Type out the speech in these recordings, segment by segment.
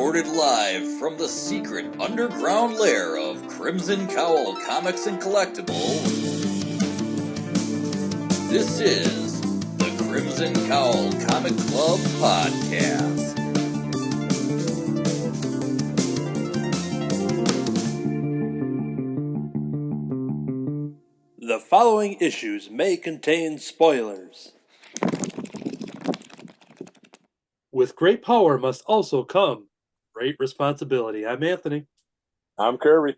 recorded live from the secret underground lair of Crimson Cowl Comics and Collectibles. This is the Crimson Cowl Comic Club Podcast. The following issues may contain spoilers. With great power must also come great responsibility. I'm Anthony. I'm Kirby.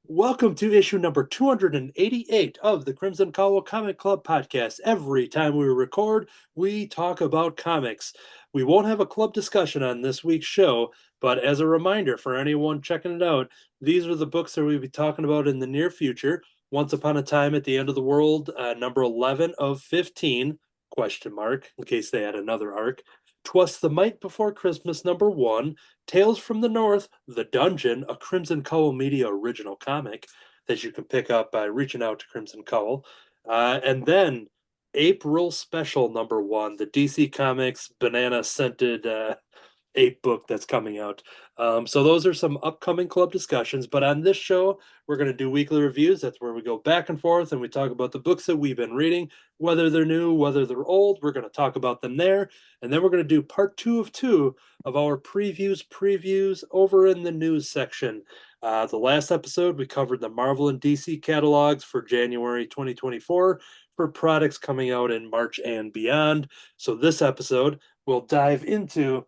Welcome to issue number 288 of the Crimson Cowl Comic Club podcast. Every time we record, we talk about comics. We won't have a club discussion on this week's show, but as a reminder for anyone checking it out, these are the books that we'll be talking about in the near future. Once Upon a Time at the End of the World, number 11 of 15, question mark, in case they had another arc. 'Twas the Might Before Christmas, number 1. Tales from the North, The Dungeon, a Crimson Cowl Media original comic that you can pick up by reaching out to Crimson Cowl. And then April Special, number 1, the DC Comics banana-scented ape book that's coming out. So those are some upcoming club discussions. But on this show, we're going to do weekly reviews. That's where we go back and forth and we talk about the books that we've been reading, whether they're new, whether they're old. We're going to talk about them there. And then we're going to do part 2 of 2 of our previews over in the news section. The last episode, we covered the Marvel and DC catalogs for January 2024 for products coming out in March and beyond. So this episode, we'll dive into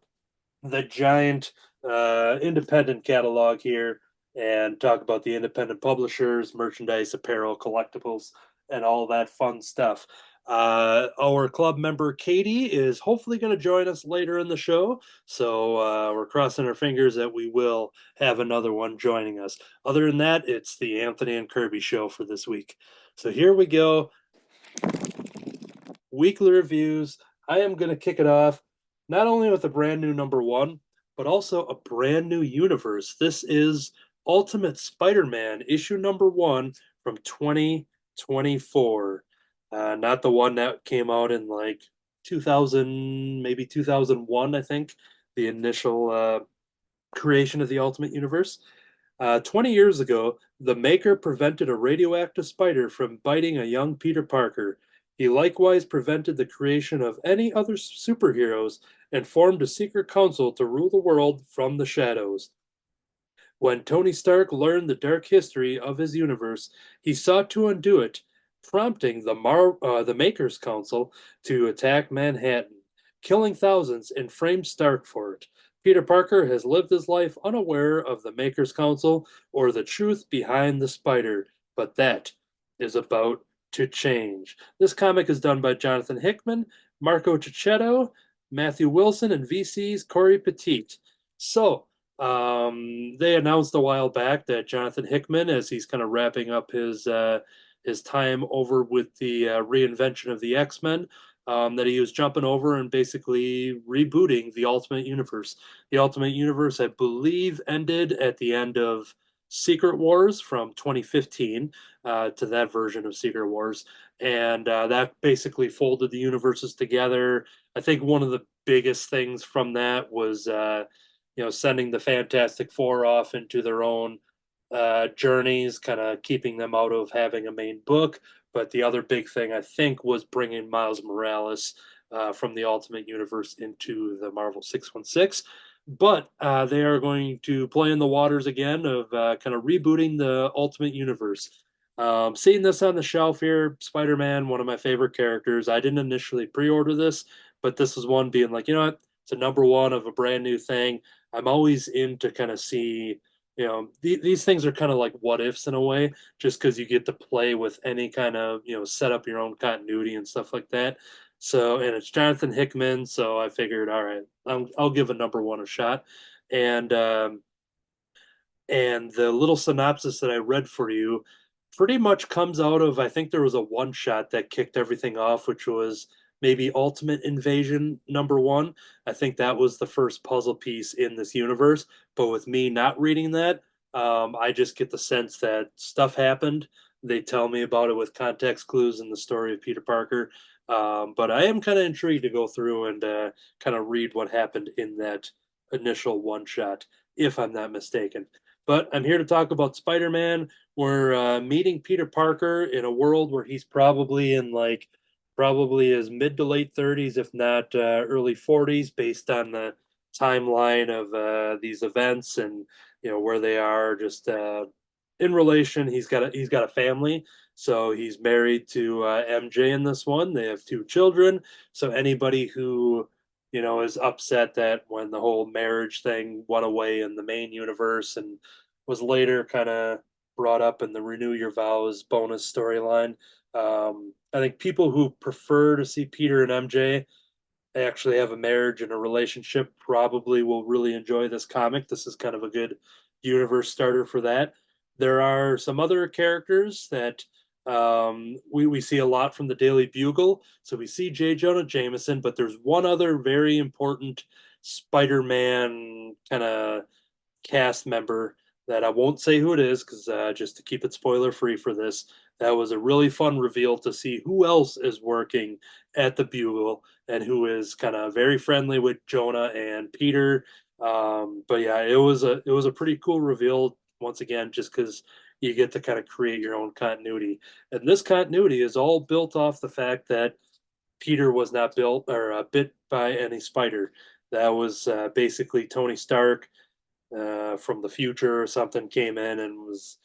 the giant independent catalog here and talk about the independent publishers, merchandise, apparel, collectibles, and all that fun stuff. Our club member Katie is hopefully going to join us later in the show, so we're crossing our fingers that we will have another one joining us. Other than that, it's the Anthony and Kirby show for this week. So here we go. Weekly reviews. I am going to kick it off not only with a brand new number 1, but also a brand new universe. This is Ultimate Spider-Man, issue number 1 from 2024. Not the one that came out in like 2000, maybe 2001, I think, the initial creation of the Ultimate Universe. 20 years ago, the Maker prevented a radioactive spider from biting a young Peter Parker. He likewise prevented the creation of any other superheroes and formed a secret council to rule the world from the shadows. When Tony Stark learned the dark history of his universe, he sought to undo it, prompting the Makers Council to attack Manhattan, killing thousands and framed Stark for it. Peter Parker has lived his life unaware of the Makers Council or the truth behind the spider, but that is about to change. This comic is done by Jonathan Hickman, Marco Checchetto, Matthew Wilson, and VC's Corey Petit. So, they announced a while back that Jonathan Hickman, as he's kind of wrapping up his time over with the reinvention of the X-Men, that he was jumping over and basically rebooting the Ultimate Universe. The Ultimate Universe, I believe, ended at the end of Secret Wars from 2015 to that version of Secret Wars. And that basically folded the universes together. I think one of the biggest things from that was, sending the Fantastic Four off into their own journeys, kind of keeping them out of having a main book. But the other big thing, I think, was bringing Miles Morales from the Ultimate Universe into the Marvel 616. But they are going to play in the waters again of kind of rebooting the Ultimate Universe. Seeing this on the shelf here, Spider-Man, one of my favorite characters. I didn't initially pre-order this, but this is one being like, you know what? It's a number 1 of a brand new thing. I'm always in to kind of see, these things are kind of like what ifs in a way, just because you get to play with any kind of, set up your own continuity and stuff like that. So, and it's Jonathan Hickman, so I figured, all right, I'll give a number 1 a shot. And the little synopsis that I read for you pretty much comes out of, I think there was a one-shot that kicked everything off, which was maybe Ultimate Invasion number 1. I think that was the first puzzle piece in this universe. But with me not reading that, I just get the sense that stuff happened. They tell me about it with context clues in the story of Peter Parker. But I am kind of intrigued to go through and kind of read what happened in that initial one shot, if I'm not mistaken. But I'm here to talk about Spider-Man. We're meeting Peter Parker in a world where he's probably in like probably his mid to late 30s, if not early 40s, based on the timeline of these events and where they are. Just in relation, he's got a family, so he's married to MJ in this one. They have two children. So anybody who is upset that when the whole marriage thing went away in the main universe and was later kind of brought up in the Renew Your Vows bonus storyline. I think people who prefer to see Peter and MJ actually have a marriage and a relationship probably will really enjoy this comic. This is kind of a good universe starter for that. There are some other characters that we see a lot from the Daily Bugle. So we see J. Jonah Jameson, but there's one other very important Spider-Man kind of cast member that I won't say who it is because just to keep it spoiler free for this, that was a really fun reveal to see who else is working at the Bugle and who is kind of very friendly with Jonah and Peter. But yeah, it was a pretty cool reveal once again, just because you get to kind of create your own continuity, and this continuity is all built off the fact that Peter was not built or bit by any spider. That was basically Tony Stark from the future or something came in and was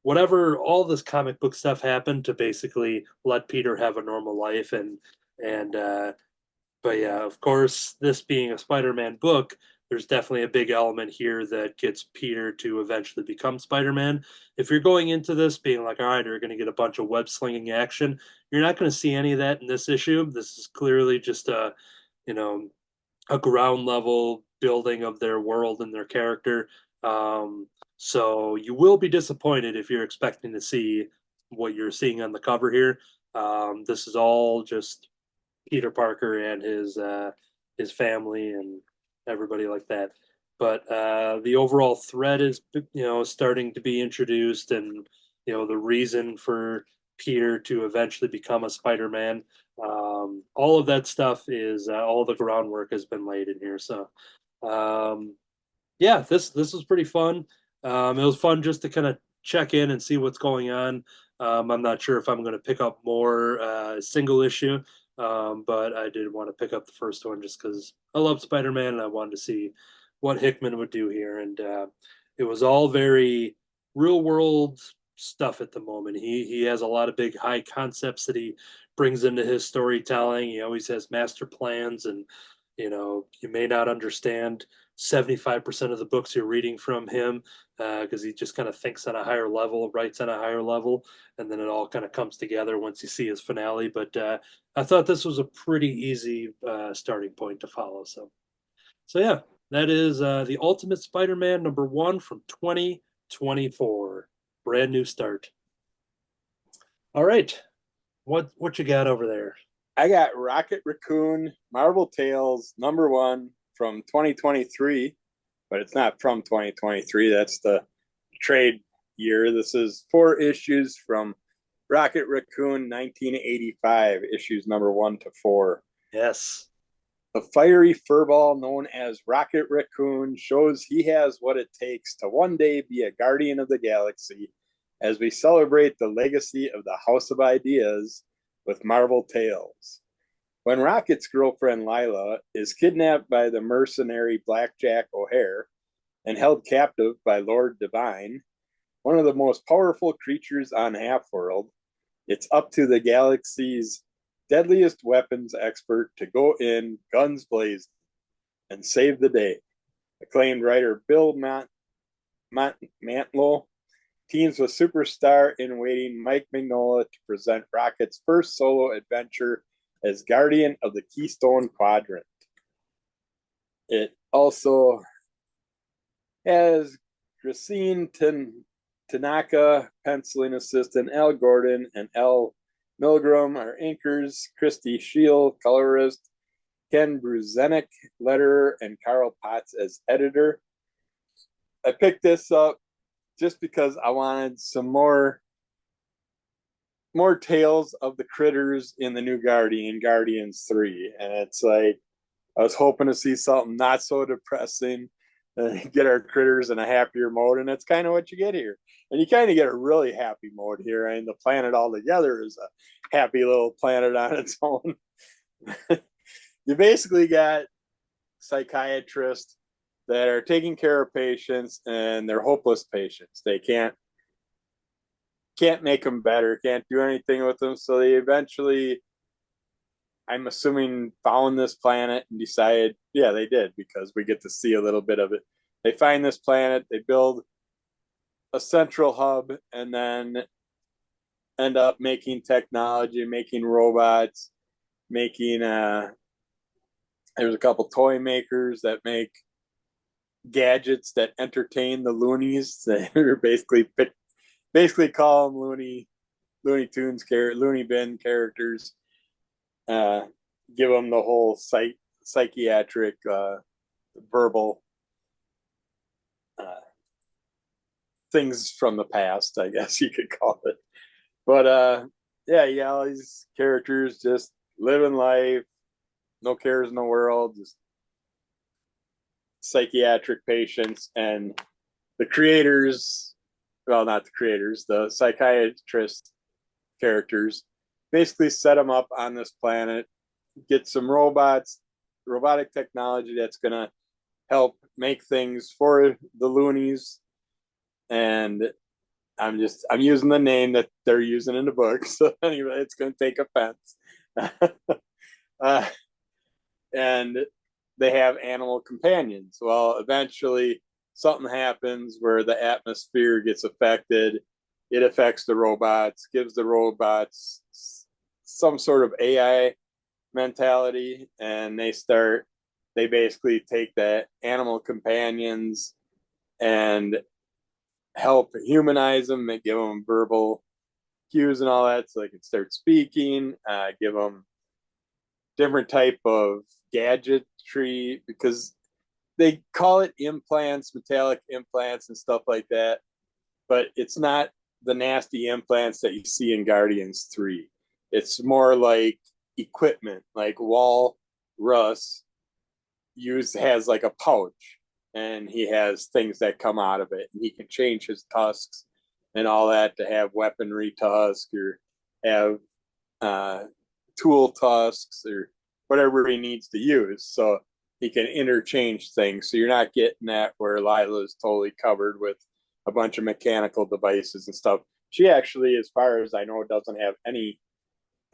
whatever all this comic book stuff happened to basically let Peter have a normal life and but yeah, of course, this being a Spider-Man book, there's definitely a big element here that gets Peter to eventually become Spider-Man. If you're going into this being like, all right, you're going to get a bunch of web slinging action, you're not going to see any of that in this issue. This is clearly just you know, a ground level building of their world and their character. So you will be disappointed if you're expecting to see what you're seeing on the cover here. This is all just Peter Parker and his family and everybody like that. But the overall thread is starting to be introduced, and the reason for Peter to eventually become a Spider-Man. All of that stuff is all the groundwork has been laid in here. So um, yeah, this was pretty fun. It was fun just to kind of check in and see what's going on. I'm not sure if I'm going to pick up more single issue, but I did want to pick up the first one just because I love Spider-Man and I wanted to see what Hickman would do here. And it was all very real world stuff at the moment. He has a lot of big high concepts that he brings into his storytelling. He always has master plans, and you may not understand 75% of the books you're reading from him because he just kind of thinks on a higher level, writes on a higher level, and then it all kind of comes together once you see his finale. But I thought this was a pretty easy starting point to follow. So yeah, that is the Ultimate Spider-Man #1 from 2024, brand new start. All right, what you got over there? I got Rocket Raccoon Marvel Tales #1 from 2023, but it's not from 2023. That's the trade year. This is 4 issues from Rocket Raccoon 1985, issues #1 to 4. Yes. The fiery furball known as Rocket Raccoon shows he has what it takes to one day be a guardian of the galaxy as we celebrate the legacy of the House of Ideas with Marvel Tales. When Rocket's girlfriend Lila is kidnapped by the mercenary Blackjack O'Hare and held captive by Lord Divine, one of the most powerful creatures on Half-World, it's up to the galaxy's deadliest weapons expert to go in guns blazing and save the day. Acclaimed writer Bill Mantlo teams with superstar in waiting Mike Mignola to present Rocket's first solo adventure as Guardian of the Keystone Quadrant. It also has Gracine Tanaka, penciling assistant Al Gordon, and L. Milgram are inkers, Christy Scheel, colorist, Ken Bruzenik, letterer, and Carl Potts as editor. I picked this up just because I wanted some more tales of the critters in the new Guardians 3. And it's like, I was hoping to see something not so depressing and get our critters in a happier mode, and that's kind of what you get here. And you kind of get a really happy mode here. I mean, the planet altogether is a happy little planet on its own. You basically got psychiatrists that are taking care of patients, and they're hopeless patients. They can't make them better, can't do anything with them. So they eventually, I'm assuming, found this planet and decided, yeah, they did, because we get to see a little bit of it. They find this planet, they build a central hub, and then end up making technology, making robots, making there's a couple toy makers that make gadgets that entertain the loonies. They're basically call them Looney Tunes Looney Bin characters. Give them the whole psychiatric verbal things from the past, I guess you could call it. But yeah, you got all these characters just living life, no cares in the world, just psychiatric patients. And the creators, well, not the creators, the psychiatrist characters basically set them up on this planet, get some robotic technology that's going to help make things for the loonies. And I'm using the name that they're using in the book, so anyway, it's going to take offense. And they have animal companions. Well, eventually something happens where the atmosphere gets affected. It affects the robots, gives the robots some sort of AI mentality, and they basically take the animal companions and help humanize them and give them verbal cues and all that, so they can start speaking, give them different type of gadgetry, because they call it implants, metallic implants and stuff like that, but it's not the nasty implants that you see in Guardians 3. It's more like equipment, like Walrus has like a pouch, and he has things that come out of it, and he can change his tusks and all that to have weaponry tusks, or have tool tusks, or whatever he needs to use. So he can interchange things. So you're not getting that where Lila is totally covered with a bunch of mechanical devices and stuff. She actually, as far as I know, doesn't have any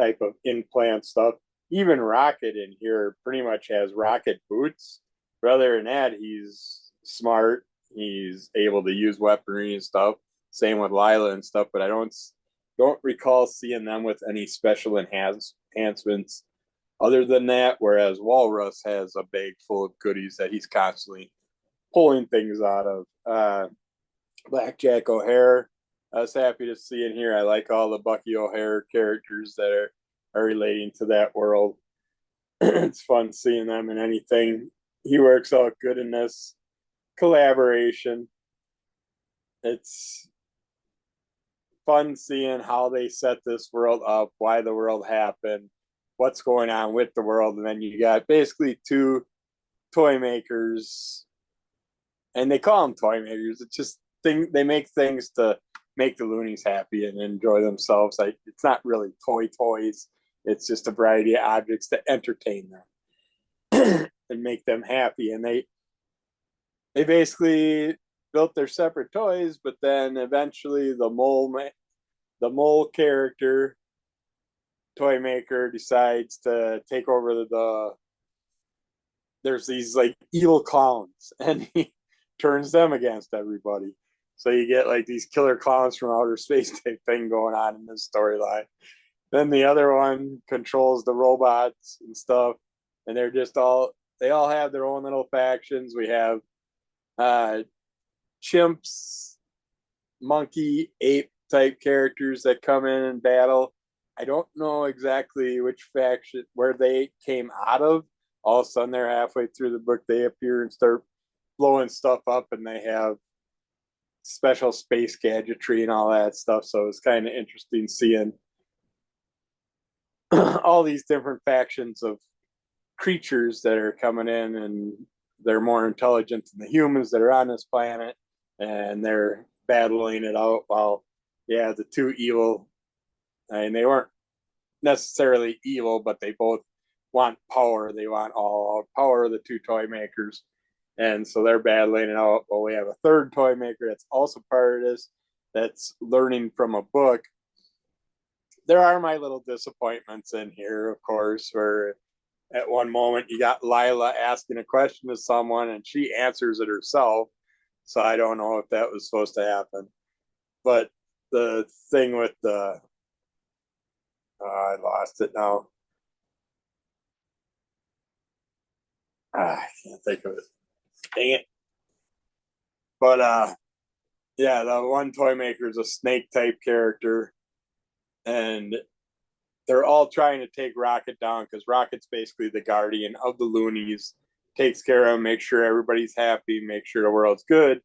type of implant stuff. Even Rocket in here pretty much has rocket boots. But other than that, he's smart. He's able to use weaponry and stuff. Same with Lila and stuff. But I don't recall seeing them with any special enhancements other than that. Whereas Walrus has a bag full of goodies that he's constantly pulling things out of. Blackjack O'Hare, I was happy to see in here. I like all the Bucky O'Hare characters that are relating to that world. It's fun seeing them in anything. He works out good in this collaboration. It's fun seeing how they set this world up, why the world happened, what's going on with the world. And then you got basically two toy makers, and they call them toy makers. It's just they make things to make the loonies happy and enjoy themselves. Like, it's not really toys. It's just a variety of objects to entertain them and make them happy. And they basically built their separate toys, but then eventually the mole character toy maker decides to take over there's these like evil clowns, and he turns them against everybody. So you get like these killer clowns from outer space type thing going on in this storyline. Then the other one controls the robots and stuff, and they all have their own little factions. We have chimps, monkey, ape type characters that come in and battle. I don't know exactly which faction, where they came out of. All of a sudden, they're halfway through the book, they appear and start blowing stuff up, and they have special space gadgetry and all that stuff. So it's kind of interesting seeing all these different factions of creatures that are coming in, and they're more intelligent than the humans that are on this planet, and they're battling it out while, yeah, the two evil, I mean, they weren't necessarily evil, but they both want power. They want all out power of the two toy makers. And so they're battling it out. Well, we have a third toy maker that's also part of this, that's learning from a book. There are my little disappointments in here, of course, where at one moment you got Lila asking a question to someone and she answers it herself. So I don't know if that was supposed to happen. But the thing with the, I lost it now. I can't think of it. Dang it. But yeah, the one toy maker is a snake type character, and they're all trying to take Rocket down because Rocket's basically the guardian of the loonies, takes care of them, makes sure everybody's happy, makes sure the world's good.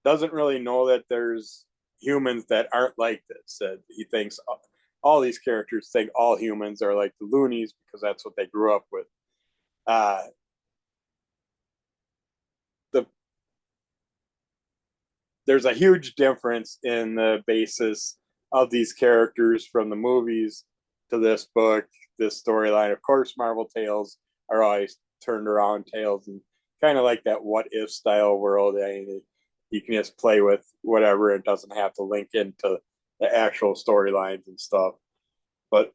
Doesn't really know that there's humans that aren't like this. He thinks all these characters think all humans are like the loonies because that's what they grew up with. There's a huge difference in the basis of these characters from the movies to this book, this storyline. Of course, Marvel tales are always turned around tales, and kind of like that what if style world. I mean, you can just play with whatever. It doesn't have to link into the actual storylines and stuff. But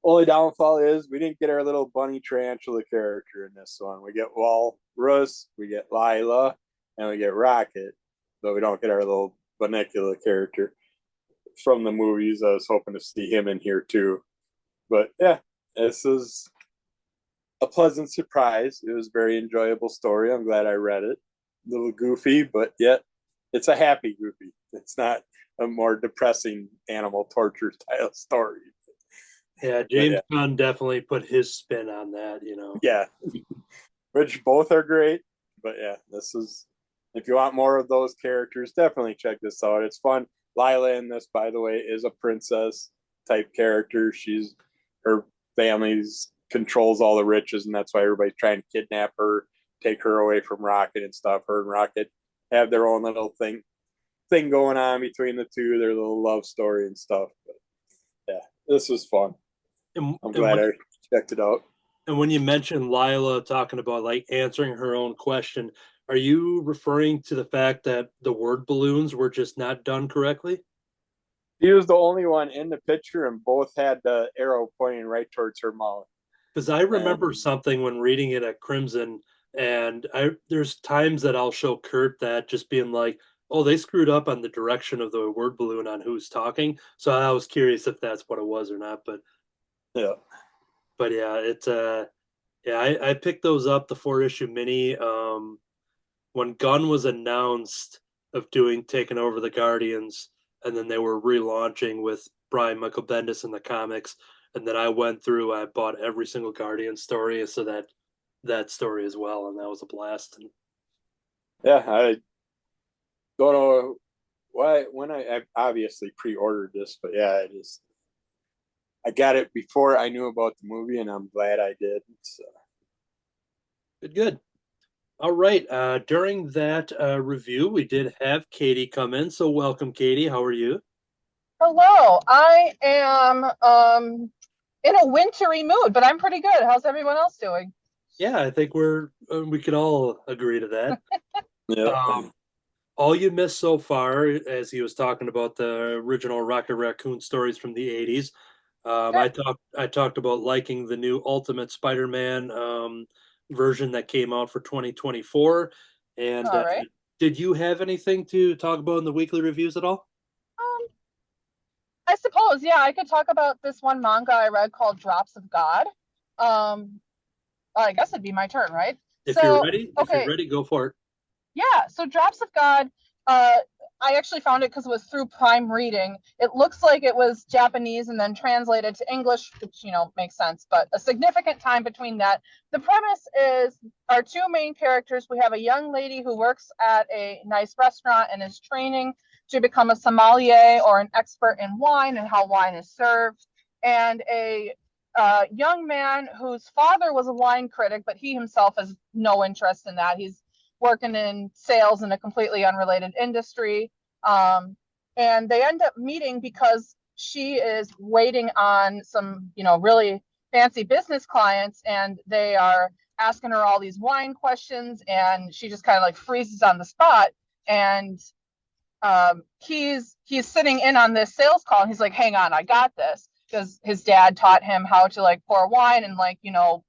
only downfall is we didn't get our little bunny tarantula character in this one. We get Walrus, we get Lila, and we get Rocket, but we don't get our little Bunnicula character from the movies. I was hoping to see him in here too. But yeah, this is a pleasant surprise. It was a very enjoyable story. I'm glad I read it. A little goofy, but yet it's a happy goofy. It's not a more depressing animal torture style story. Yeah, James Gunn definitely put his spin on that, Yeah, which both are great. But yeah, this is, if you want more of those characters, definitely check this out. It's fun. Lila in this, by the way, is a princess type character. Her family's controls all the riches, and that's why everybody's trying to kidnap her, take her away from Rocket and stuff. Her and Rocket have their own little thing going on between the two, their little love story and stuff. But yeah, this was fun. I'm glad I checked it out. And when you mentioned Lila talking about like answering her own question, are you referring to the fact that the word balloons were just not done correctly? She was the only one in the picture, and both had the arrow pointing right towards her mouth. Because I remember something when reading it at Crimson, and there's times that I'll show Kurt that just being like, oh, they screwed up on the direction of the word balloon on who's talking. So I was curious if that's what it was or not. But yeah, it's I picked those up, the 4-issue mini. When Gunn was announced of taking over the Guardians, and then they were relaunching with Brian Michael Bendis in the comics, and then I went through, I bought every single Guardian story, so that story as well, and that was a blast. And yeah, I don't know why when I obviously pre-ordered this, but yeah, I got it before I knew about the movie, and I'm glad I did. So. Good. All right. During that review, we did have Katie come in. So welcome, Katie. How are you? Hello. I am in a wintry mood, but I'm pretty good. How's everyone else doing? Yeah, I think we could all agree to that. Yeah. All you missed so far, as he was talking about the original Rocket Raccoon stories from the 80s. I talked about liking the new Ultimate Spider-Man version that came out for 2024. And All right. did you have anything to talk about in the weekly reviews at all? I suppose, yeah, I could talk about this one manga I read called Drops of God. I guess it'd be my turn, right? If you're ready, go for it. Yeah, so Drops of God, I actually found it because it was through Prime Reading. It looks like it was Japanese and then translated to English, which, makes sense, but a significant time between that. The premise is our two main characters. We have a young lady who works at a nice restaurant and is training to become a sommelier or an expert in wine and how wine is served, and a young man whose father was a wine critic, but he himself has no interest in that. He's working in sales in a completely unrelated industry. And they end up meeting because she is waiting on some, really fancy business clients, and they are asking her all these wine questions, and she just kind of like freezes on the spot. And he's sitting in on this sales call, and he's like, hang on, I got this, because his dad taught him how to like pour wine and like,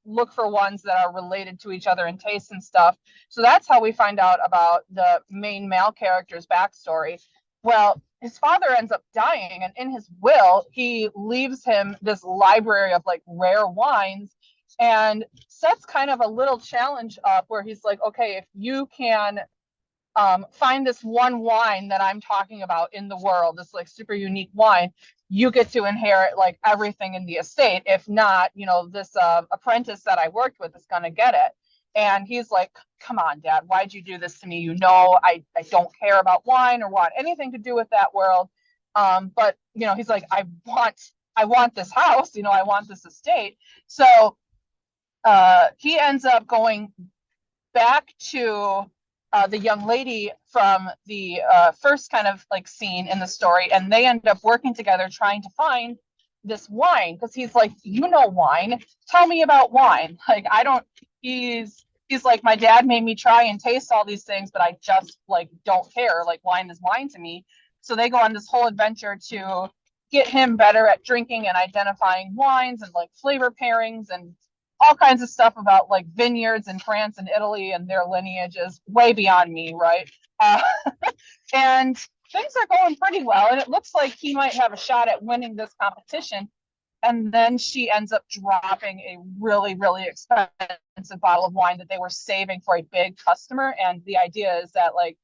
look for ones that are related to each other in taste and stuff. So that's how we find out about the main male character's backstory. Well, his father ends up dying, and in his will, he leaves him this library of like rare wines, and sets kind of a little challenge up where he's like, okay, if you can find this one wine that I'm talking about in the world, this like super unique wine, you get to inherit like everything in the estate. If not, this apprentice that I worked with is going to get it. And he's like, come on, Dad, why'd you do this to me? I don't care about wine or want anything to do with that world. But, he's like, I want this house, I want this estate. So he ends up going back to the young lady from the first kind of like scene in the story, and they end up working together trying to find this wine, because he's like, wine, tell me about wine. Like, I don't, he's like, my dad made me try and taste all these things, but I just like don't care, like wine is wine to me. So they go on this whole adventure to get him better at drinking and identifying wines and like flavor pairings and all kinds of stuff about like vineyards in France and Italy and their lineages, way beyond me, right? And things are going pretty well, and it looks like he might have a shot at winning this competition. And then she ends up dropping a really, really expensive bottle of wine that they were saving for a big customer. And the idea is that like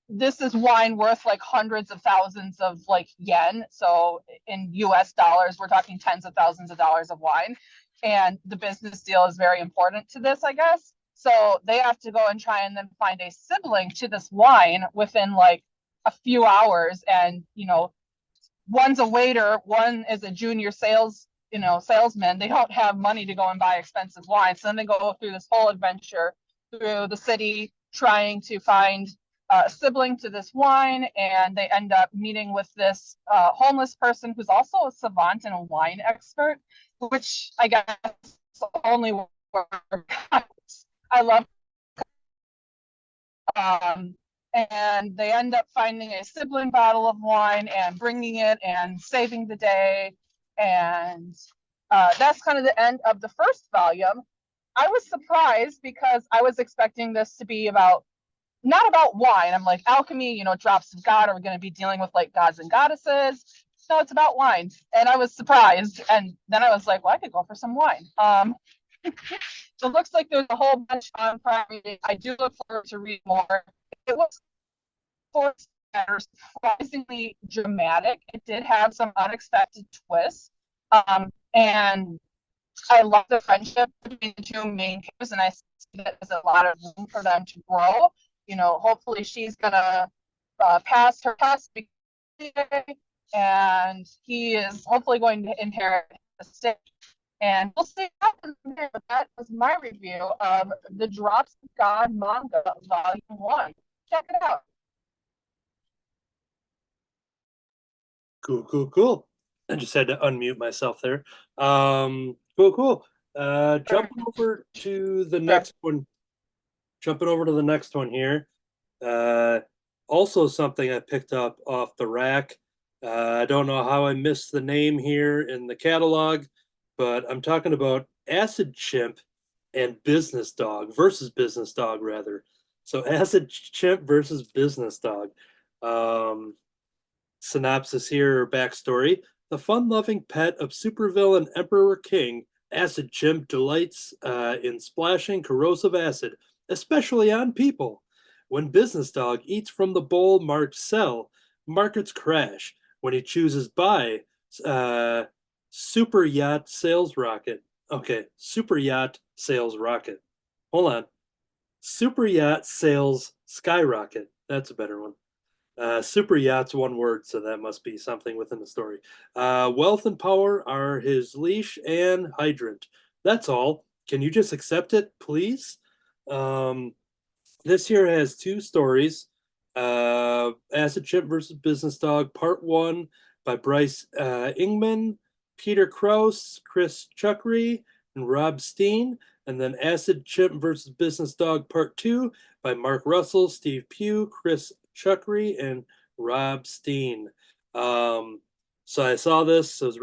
this is wine worth like hundreds of thousands of like yen. So in US dollars, we're talking tens of thousands of dollars of wine. And the business deal is very important to this, I guess. So they have to go and try and then find a sibling to this wine within like a few hours. And, one's a waiter, one is a junior salesman. They don't have money to go and buy expensive wine. So then they go through this whole adventure through the city trying to find a sibling to this wine. And they end up meeting with this homeless person who's also a savant and a wine expert, which I guess only works. I love. And they end up finding a sibling bottle of wine and bringing it and saving the day. And that's kind of the end of the first volume. I was surprised because I was expecting this to be not about wine. I'm like, alchemy, drops of God. Are we going to be dealing with like gods and goddesses? No, it's about wine. And I was surprised. And then I was like, well, I could go for some wine. So it looks like there's a whole bunch on Prime Reading. I do look forward to read more. It was surprisingly dramatic. It did have some unexpected twists. And I love the friendship between the two main characters, and I see that there's a lot of room for them to grow. Hopefully she's gonna pass her test, and he is hopefully going to inherit the estate. And we'll see what happens there. But that was my review of the Drops of God manga, Volume 1. Check it out. Cool. I just had to unmute myself there. Cool. Jumping over to the next one. Jumping over to the next one here. Also something I picked up off the rack. I don't know how I missed the name here in the catalog, but I'm talking about Acid Chimp and Business Dog versus Business Dog, rather. So Acid Chimp versus Business Dog. Synopsis here, or backstory. The fun-loving pet of supervillain Emperor King, Acid Chimp delights in splashing corrosive acid, especially on people. When Business Dog eats from the bowl marked sell, markets crash. When he chooses buy, super yacht sales rocket. Okay, super yacht sales rocket. Hold on. Super yacht sales skyrocket. That's a better one. Super yacht's one word, so that must be something within the story. Wealth and power are his leash and hydrant. That's all. Can you just accept it, please? Um, this here has two stories. Acid Chimp versus Business Dog, Part 1 by Bryce Ingman, Peter Krause, Chris Chuckry, and Rob Steen. And then Acid Chimp versus Business Dog, Part 2 by Mark Russell, Steve Pugh, Chris Chuckry, and Rob Steen. So I saw this. It was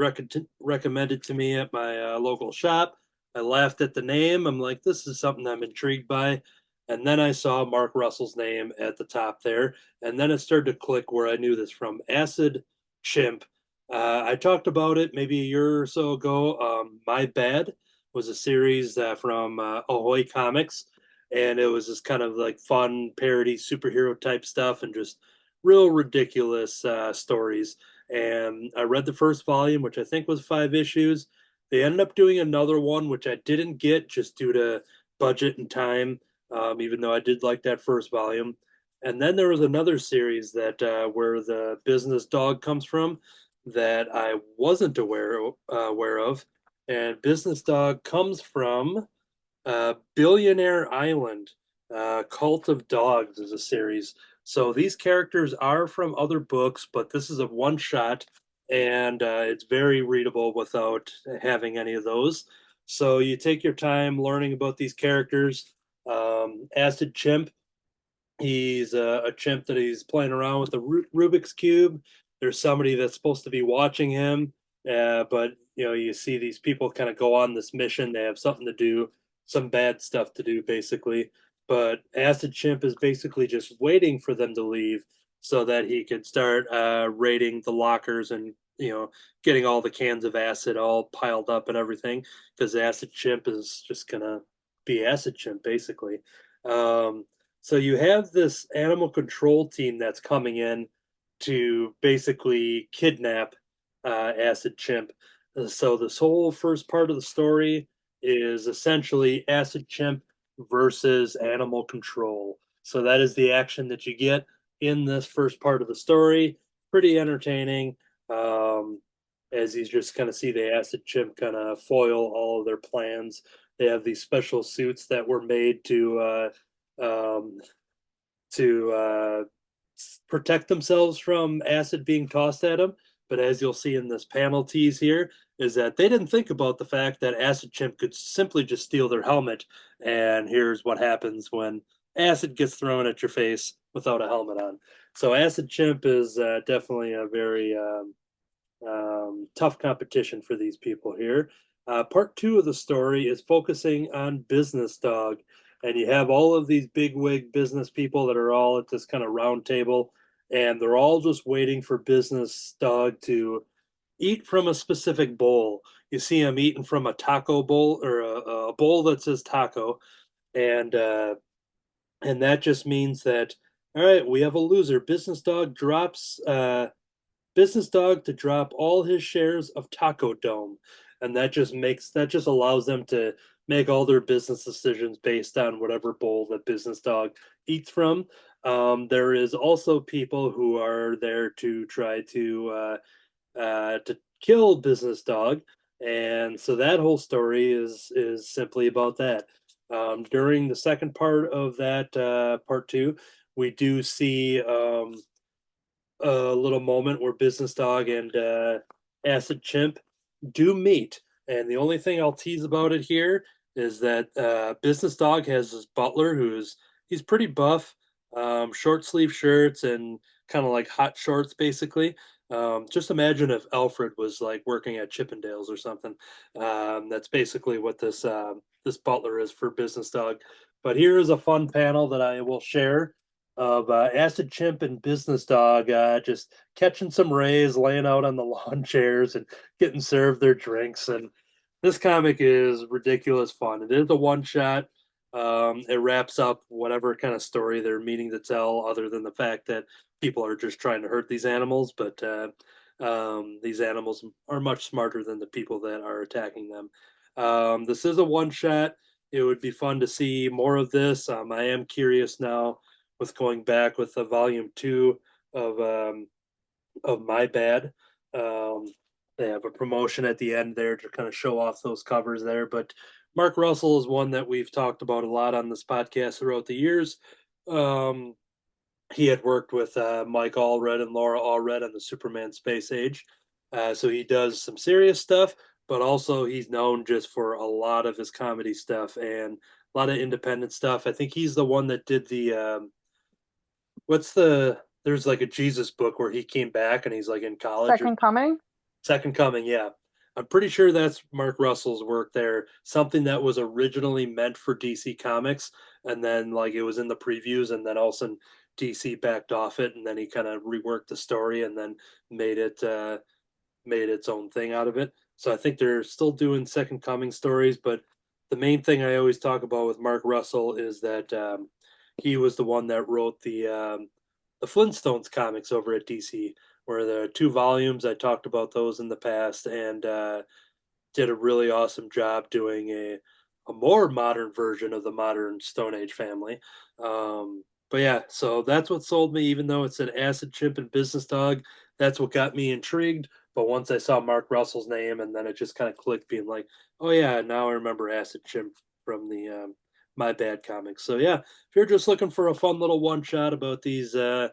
recommended to me at my local shop. I laughed at the name. I'm like, this is something I'm intrigued by. And then I saw Mark Russell's name at the top there. And then it started to click where I knew this from. Acid Chimp. I talked about it maybe a year or so ago. My Bad was a series from Ahoy Comics. And it was just kind of like fun parody superhero type stuff and just real ridiculous stories. And I read the first volume, which I think was 5 issues. They ended up doing another one, which I didn't get just due to budget and time, even though I did like that first volume. And then there was another series that where the business dog comes from that I wasn't aware of, and business dog comes from Billionaire Island. Cult of Dogs is a series. So these characters are from other books, but this is a one shot, and it's very readable without having any of those. So you take your time learning about these characters. Acid Chimp, he's a chimp that he's playing around with the Rubik's Cube. There's somebody that's supposed to be watching him, but you see these people kind of go on this mission. They have something to do, some bad stuff to do, basically. But Acid Chimp is basically just waiting for them to leave so that he could start raiding the lockers and getting all the cans of acid all piled up and everything, because Acid Chimp is just gonna be Acid Chimp basically. Um, so you have this animal control team that's coming in to basically kidnap Acid Chimp. So this whole first part of the story is essentially Acid Chimp versus animal control. So that is the action that you get in this first part of the story. Pretty entertaining. As you just kind of see the Acid Chimp kind of foil all of their plans. They have these special suits that were made um, to protect themselves from acid being tossed at them. But as you'll see in this panel tease here, is that they didn't think about the fact that Acid Chimp could simply just steal their helmet. And here's what happens when acid gets thrown at your face without a helmet on. So Acid Chimp is definitely a very tough competition for these people here. Part 2 of the story is focusing on Business Dog, and you have all of these bigwig business people that are all at this kind of round table, and they're all just waiting for Business Dog to eat from a specific bowl. You see him eating from a taco bowl or a bowl that says taco, and that just means that all right, we have a loser. Business Dog to drop all his shares of Taco Dome, and that just allows them to make all their business decisions based on whatever bowl that Business Dog eats from. There is also people who are there to try to kill Business Dog, and so that whole story is simply about that. During the second part of that part 2, we do see a little moment where Business Dog and Acid Chimp do meet. And the only thing I'll tease about it here is that Business Dog has this butler he's pretty buff, short sleeve shirts and kind of like hot shorts, basically. Just imagine if Alfred was like working at Chippendales or something. That's basically what this butler is for Business Dog. But here is a fun panel that I will share of Acid Chimp and Business Dog just catching some rays, laying out on the lawn chairs, and getting served their drinks. And this comic is ridiculous fun. It is a one shot. It wraps up whatever kind of story they're meaning to tell, other than the fact that people are just trying to hurt these animals. But these animals are much smarter than the people that are attacking them. This is a one shot. It would be fun to see more of this. I am curious now with going back with the volume 2 of My Bad. They have a promotion at the end there to kind of show off those covers there. But Mark Russell is one that we've talked about a lot on this podcast throughout the years. He had worked with Mike Allred and Laura Allred on the Superman Space Age. So he does some serious stuff, but also he's known just for a lot of his comedy stuff and a lot of independent stuff. I think he's the one that did the there's like a Jesus book where he came back and he's like in college. Second Coming? Second Coming, yeah. I'm pretty sure that's Mark Russell's work there. Something that was originally meant for DC Comics, and then like it was in the previews, and then all of a sudden DC backed off it, and then he kind of reworked the story and then made its own thing out of it. So I think they're still doing Second Coming stories, but the main thing I always talk about with Mark Russell is that he was the one that wrote the Flintstones comics over at DC, where the 2 volumes. I talked about those in the past, and did a really awesome job doing a more modern version of the modern Stone Age family. But yeah, so that's what sold me, even though it said Acid Chimp and Business Dog. That's what got me intrigued. But once I saw Mark Russell's name, and then it just kind of clicked, being like, oh yeah, now I remember Acid Chimp from the My Bad comics. So yeah, if you're just looking for a fun little one shot about these a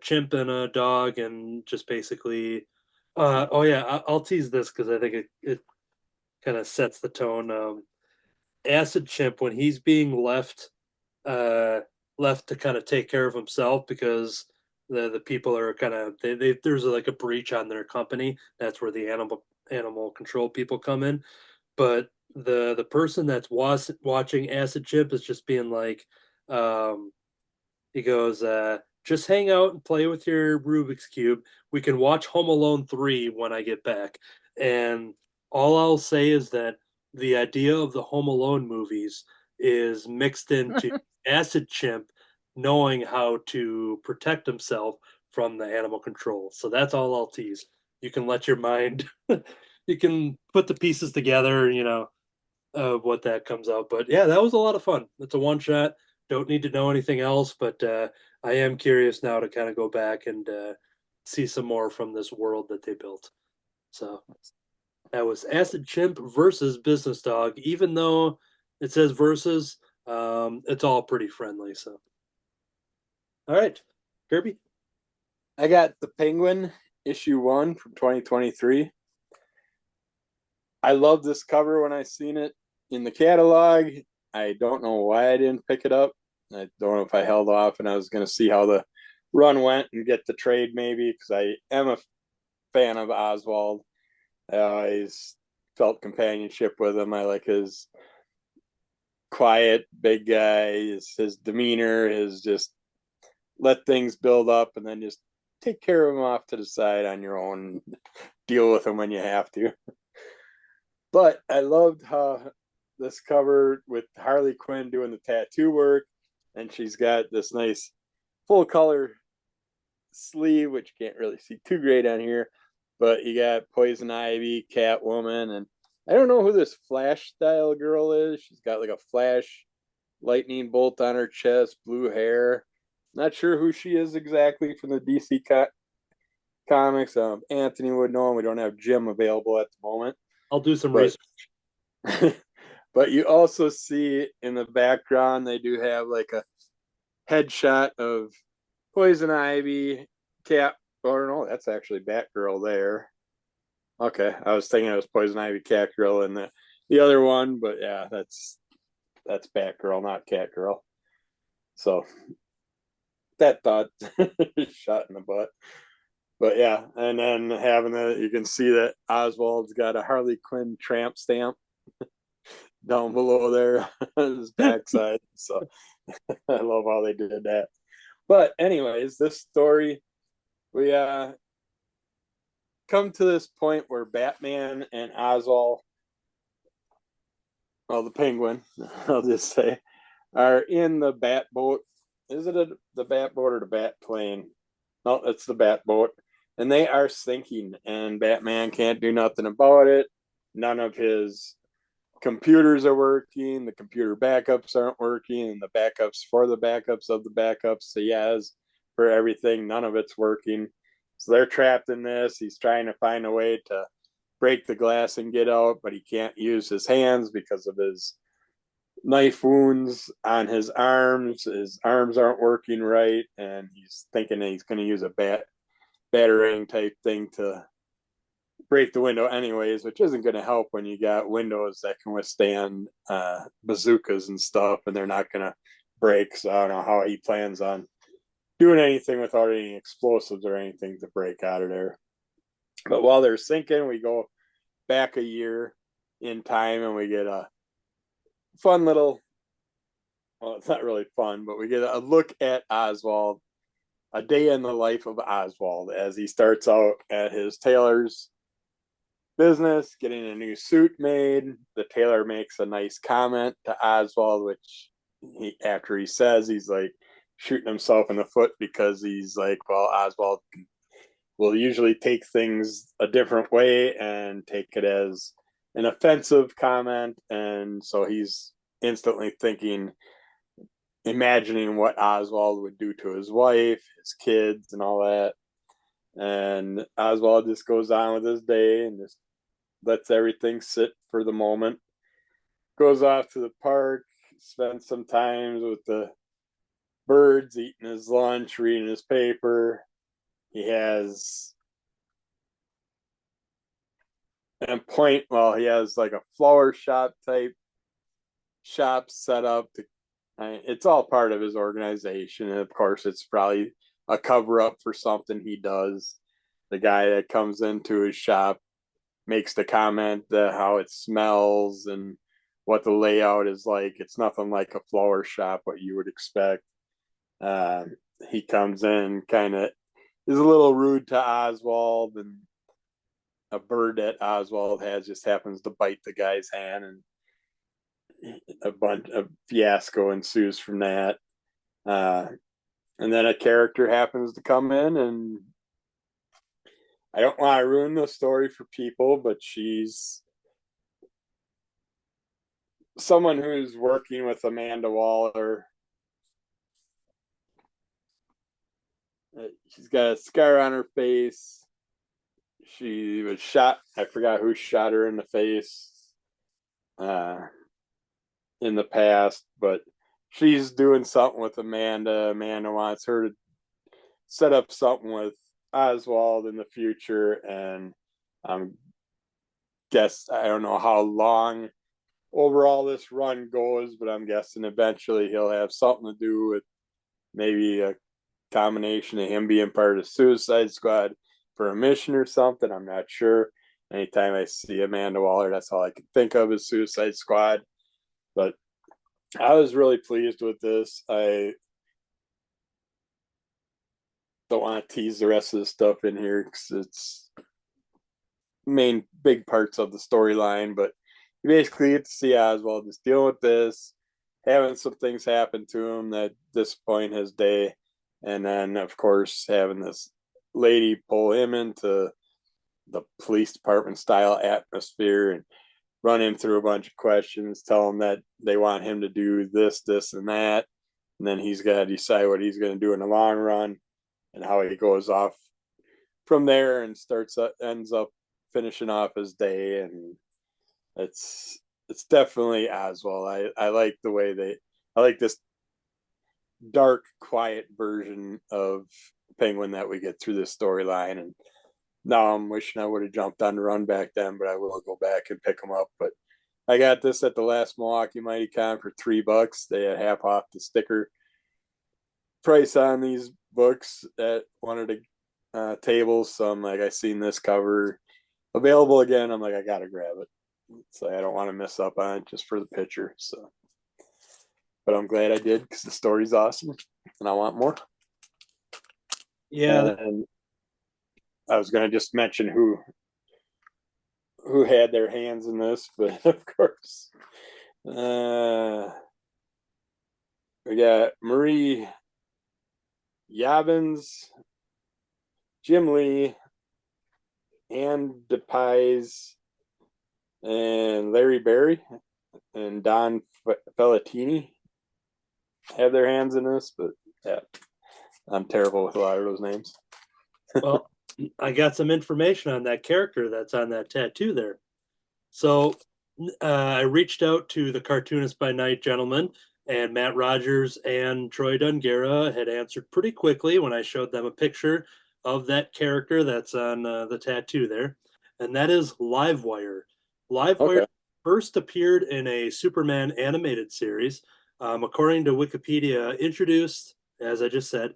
chimp and a dog, and just basically oh yeah, I'll tease this because I think it kind of sets the tone. Acid Chimp, when he's being uh left to kind of take care of himself because the people are kind of there's like a breach on their company. That's where the animal control people come in. But the person that's watching Acid Chimp is just being like, he goes, just hang out and play with your Rubik's Cube. We can watch Home Alone 3 when I get back. And all I'll say is that the idea of the Home Alone movies is mixed into Acid Chimp knowing how to protect himself from the animal control. So that's all I'll tease. You can let your mind, you can put the pieces together, of what that comes out. But yeah, that was a lot of fun. It's a one shot. Don't need to know anything else, but I am curious now to kind of go back and see some more from this world that they built. So that was Acid Chimp versus Business Dog. Even though it says versus, it's all pretty friendly. So, all right, Kirby. I got the Penguin issue 1 from 2023. I love this cover when I seen it in the catalog. I don't know why I didn't pick it up. I don't know if I held off and I was going to see how the run went and get the trade maybe, because I am a fan of Oswald. I always felt companionship with him. I like his quiet big guy, his demeanor, his just let things build up and then just take care of them off to the side on your own. Deal with them when you have to. But I loved how this cover with Harley Quinn doing the tattoo work, and she's got this nice full color sleeve, which you can't really see too great on here. But you got Poison Ivy, Catwoman, and I don't know who this Flash style girl is. She's got like a Flash lightning bolt on her chest, blue hair. Not sure who she is exactly from the DC comics. Anthony would know, and we don't have Jim available at the moment. I'll do some research. But you also see in the background, they do have like a headshot of Poison Ivy, or no, that's actually Batgirl there. Okay, I was thinking it was Poison Ivy, Catgirl, and the other one, but yeah, that's Batgirl, not Catgirl. So that thought shot in the butt. But yeah, and then you can see that Oswald's got a Harley Quinn tramp stamp down below there on his backside. So I love how they did that. But anyways, this story, we come to this point where Batman and Oswald, well, the Penguin, I'll just say, are in the Bat boat. Is it the Bat boat or the Bat plane? No, it's the Bat boat. And they are sinking, and Batman can't do nothing about it. None of his computers are working. The computer backups aren't working, and the backups for the backups of the backups he has for everything. None of it's working. So they're trapped in this. He's trying to find a way to break the glass and get out, but he can't use his hands because of his knife wounds on his arms. His arms aren't working right, and he's thinking that he's going to use a battering type thing to break the window anyways, which isn't going to help when you got windows that can withstand bazookas and stuff, and they're not going to break. So I don't know how he plans on doing anything without any explosives or anything to break out of there. But while they're sinking, we go back a year in time and we get a fun little, well, it's not really fun, but we get a look at Oswald, a day in the life of Oswald as he starts out at his tailor's business, getting a new suit made. The tailor makes a nice comment to Oswald, which after he says, he's like shooting himself in the foot because he's like, well, Oswald will usually take things a different way and take it as an offensive comment. And so he's instantly thinking, imagining what Oswald would do to his wife, his kids, and all that. And Oswald just goes on with his day and just lets everything sit for the moment. Goes off to the park, spends some time with the birds, eating his lunch, reading his paper. He has he has like a flower shop type shop set up. It's all part of his organization. And of course, it's probably a cover up for something he does. The guy that comes into his shop makes the comment that how it smells and what the layout is like. It's nothing like a flower shop, what you would expect. He comes in, kind of is a little rude to Oswald, and a bird that Oswald has just happens to bite the guy's hand, and a bunch of fiasco ensues from that. And then a character happens to come in, and I don't want to ruin the story for people, but she's someone who's working with Amanda Waller. She's got a scar on her face. She was shot. I forgot who shot her in the face in the past, but she's doing something with Amanda. Amanda wants her to set up something with Oswald in the future, and I don't know how long overall this run goes, but I'm guessing eventually he'll have something to do with maybe a combination of him being part of the Suicide Squad for a mission or something. I'm not sure. Anytime I see Amanda Waller, that's all I can think of is Suicide Squad. But I was really pleased with this. I don't want to tease the rest of the stuff in here because it's main big parts of the storyline, but you basically get to see Oswald just dealing with this, having some things happen to him that disappoint his day, and then of course having this lady pull him into the police department style atmosphere and run him through a bunch of questions, tell him that they want him to do this, and that, and then he's got to decide what he's going to do in the long run and how he goes off from there and ends up finishing off his day. And it's definitely Oswald. I like the way I like this dark, quiet version of Penguin that we get through this storyline. And now I'm wishing I would have jumped on the run back then, but I will go back and pick them up. But I got this at the last Milwaukee Mighty Con for $3. They had half off the sticker price on these books at one of the tables. So I'm like, I seen this cover available again. I'm like, I gotta grab it. So I don't want to miss up on it just for the picture. So, but I'm glad I did because the story's awesome and I want more. Yeah. And I was going to just mention who had their hands in this, but of course, we got Marie Yavins, Jim Lee, Ann DePies, and Larry Berry, and Don Fellatini have their hands in this. But yeah, I'm terrible with a lot of those names. Well, I got some information on that character that's on that tattoo there. So I reached out to the Cartoonist by Night gentlemen, and Matt Rogers and Troy Dungara had answered pretty quickly when I showed them a picture of that character that's on the tattoo there, and that is Livewire. Livewire Okay. first appeared in a Superman animated series, according to Wikipedia, introduced, as I just said,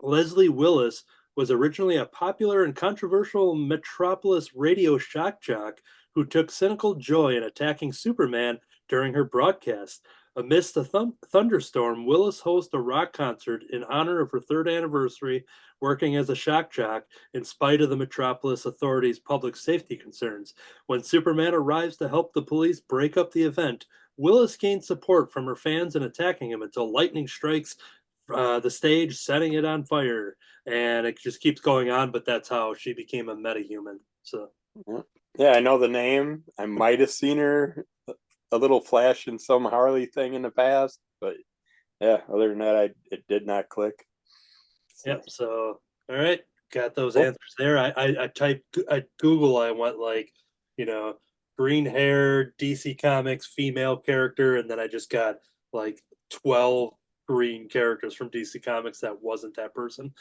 Leslie Willis was originally a popular and controversial Metropolis radio shock jock who took cynical joy in attacking Superman during her broadcast. Amidst a thunderstorm, Willis hosted a rock concert in honor of her third anniversary working as a shock jock in spite of the Metropolis authorities' public safety concerns. When Superman arrives to help the police break up the event, Willis gains support from her fans in attacking him until lightning strikes the stage, setting it on fire, and it just keeps going on. But that's how she became a metahuman. So Yeah, I know the name. I might have seen her a little flash in some Harley thing in the past, but yeah, other than that, it did not click. yep. So all right, got those Cool. answers there. I typed I Google. I went like, green hair DC Comics female character, and then I just got like 12 green characters from DC Comics that wasn't that person.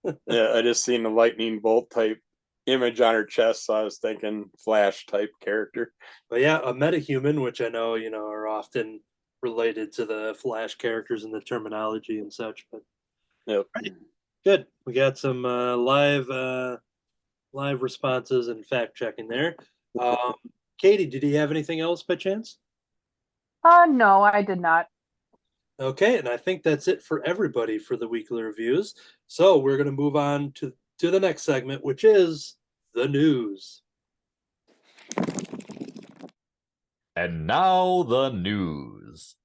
Yeah, I just seen the lightning bolt type image on her chest, so I was thinking Flash type character. But yeah, a metahuman, which I know, are often related to the Flash characters and the terminology and such. But Yep. good, we got some live responses and fact checking there. Katie, did you have anything else by chance? No, I did not. Okay, and I think that's it for everybody for the weekly reviews. So we're going to move on to the next segment, which is the news. And now the news.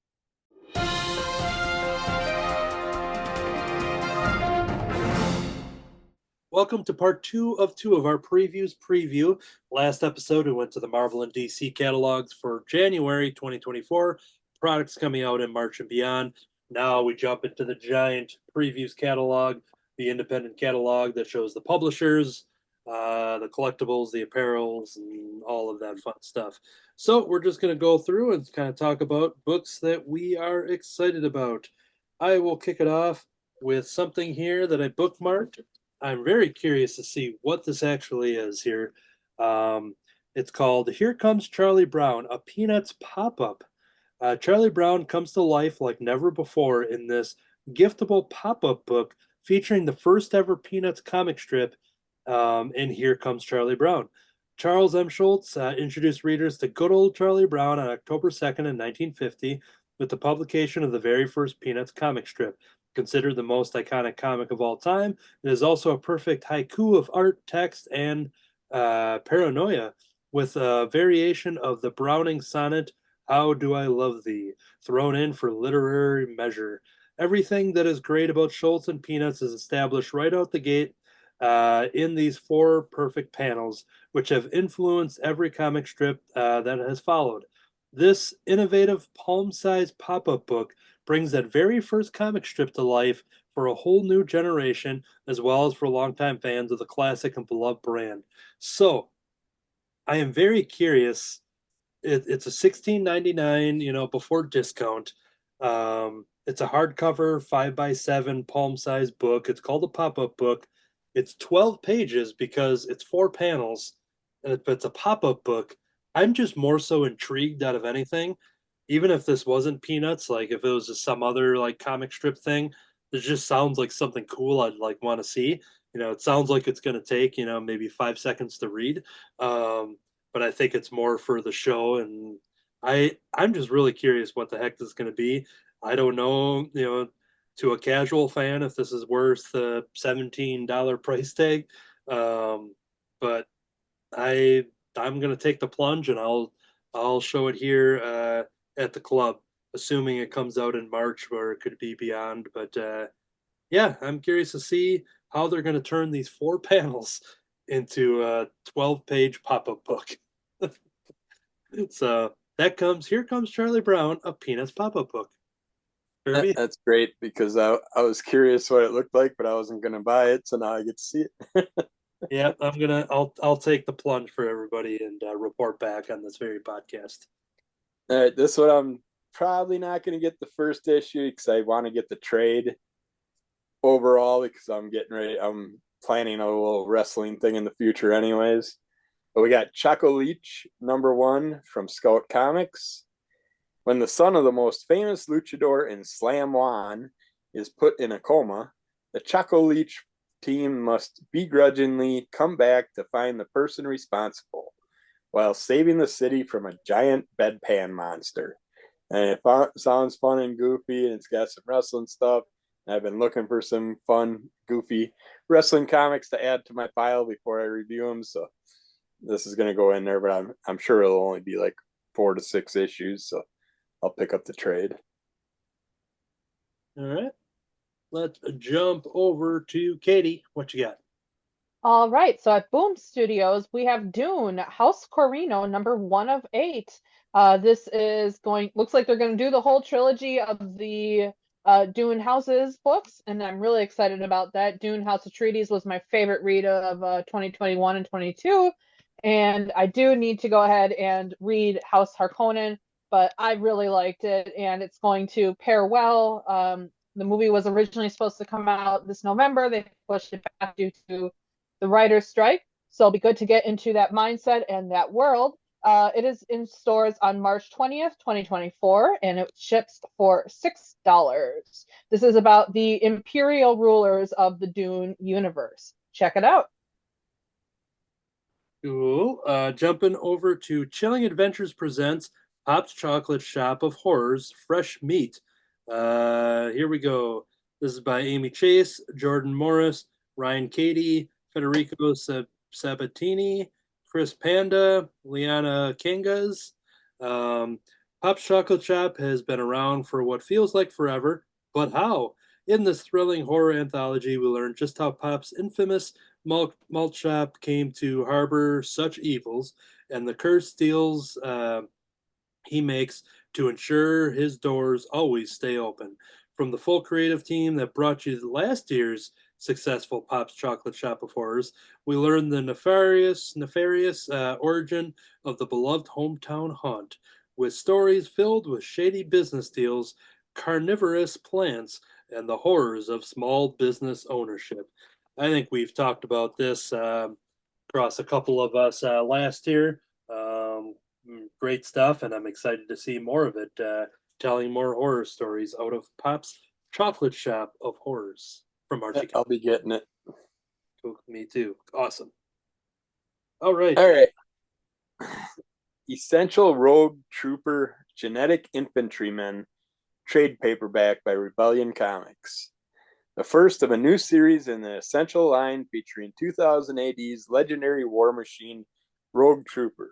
Welcome to part 2 of 2 of our previews preview. Last episode, we went to the Marvel and DC catalogs for January 2024, products coming out in March and beyond. Now we jump into the giant previews catalog, the independent catalog that shows the publishers, the collectibles, the apparels, and all of that fun stuff. So we're just going to go through and kind of talk about books that we are excited about. I will kick it off with something here that I bookmarked. I'm very curious to see what this actually is here. It's called Here Comes Charlie Brown, a Peanuts pop-up. Charlie Brown comes to life like never before in this giftable pop-up book featuring the first ever Peanuts comic strip, and Here Comes Charlie Brown. Charles M. Schultz introduced readers to good old Charlie Brown on October 2nd in 1950 with the publication of the very first Peanuts comic strip. Considered the most iconic comic of all time, it is also a perfect haiku of art, text, and paranoia, with a variation of the Browning sonnet, How Do I Love Thee, thrown in for literary measure. Everything that is great about Schultz and Peanuts is established right out the gate in these 4 perfect panels, which have influenced every comic strip that has followed. This innovative palm-sized pop-up book brings that very first comic strip to life for a whole new generation, as well as for longtime fans of the classic and beloved brand. So, I am very curious. It's a $16.99, before discount. It's a hardcover 5x7 palm-sized book. It's called a pop-up book. It's 12 pages because it's 4 panels, and it's a pop-up book. I'm just more so intrigued out of anything. Even if this wasn't Peanuts, like if it was just some other like comic strip thing, it just sounds like something cool I'd like want to see. It sounds like it's going to take, maybe 5 seconds to read. But I think it's more for the show, and I'm just really curious what the heck this is going to be. I don't know, to a casual fan if this is worth the $17 price tag. But I'm gonna take the plunge, and I'll show it here at the club, assuming it comes out in March, or it could be beyond. But yeah, I'm curious to see how they're gonna turn these 4 panels into a 12-page pop-up book. So here comes Charlie Brown, a Peanuts pop-up book. Kirby? That's great because I was curious what it looked like, but I wasn't going to buy it, so now I get to see it. Yeah, I'll take the plunge for everybody and report back on this very podcast. All right, this one I'm probably not going to get the first issue because I want to get the trade overall because I'm getting ready. I'm planning a little wrestling thing in the future, anyways. But we got Choco Leech #1 from Scout Comics. When the son of the most famous luchador in Slam One is put in a coma, the Choco Leech team must begrudgingly come back to find the person responsible while saving the city from a giant bedpan monster. And it sounds fun and goofy, and it's got some wrestling stuff. I've been looking for some fun, goofy wrestling comics to add to my pile before I review them. So this is going to go in there, but I'm sure it'll only be like 4 to 6 issues. So I'll pick up the trade. All right. Let's jump over to Katie. What you got? All right, so at Boom Studios, we have Dune, House Corino, #1 of 8. This is looks like they're going to do the whole trilogy of the Dune Houses books, and I'm really excited about that. Dune House of Treaties was my favorite read of 2021 and 22, and I do need to go ahead and read House Harkonnen, but I really liked it, and it's going to pair well. The movie was originally supposed to come out this November. They pushed it back due to the writer's strike. So it'll be good to get into that mindset and that world. It is in stores on March 20th, 2024, and it ships for $6. This is about the imperial rulers of the Dune universe. Check it out. Cool. Jumping over to Chilling Adventures presents Pop's Chocolate Shop of Horrors Fresh Meat. Here we go. This is by Amy Chase, Jordan Morris, Ryan Cady, Federico Sabatini, Chris Panda, Liana Kangas. Pop's Chocolate Shop has been around for what feels like forever, but how? In this thrilling horror anthology, we learn just how Pop's infamous malt shop came to harbor such evils and the cursed deals he makes to ensure his doors always stay open. From the full creative team that brought you last year's successful Pop's Chocolate Shop of Horrors, we learn the nefarious origin of the beloved hometown haunt, with stories filled with shady business deals, carnivorous plants, and the horrors of small business ownership. I think we've talked about this across a couple of us last year. Great stuff, and I'm excited to see more of it, telling more horror stories out of Pop's Chocolate Shop of Horrors from Archie. I'll be getting it. Cool. Me too. Awesome. All right. All right. Essential Rogue Trooper Genetic Infantrymen trade paperback by Rebellion Comics. The first of a new series in the Essential line featuring 2000 AD's legendary war machine, Rogue Trooper.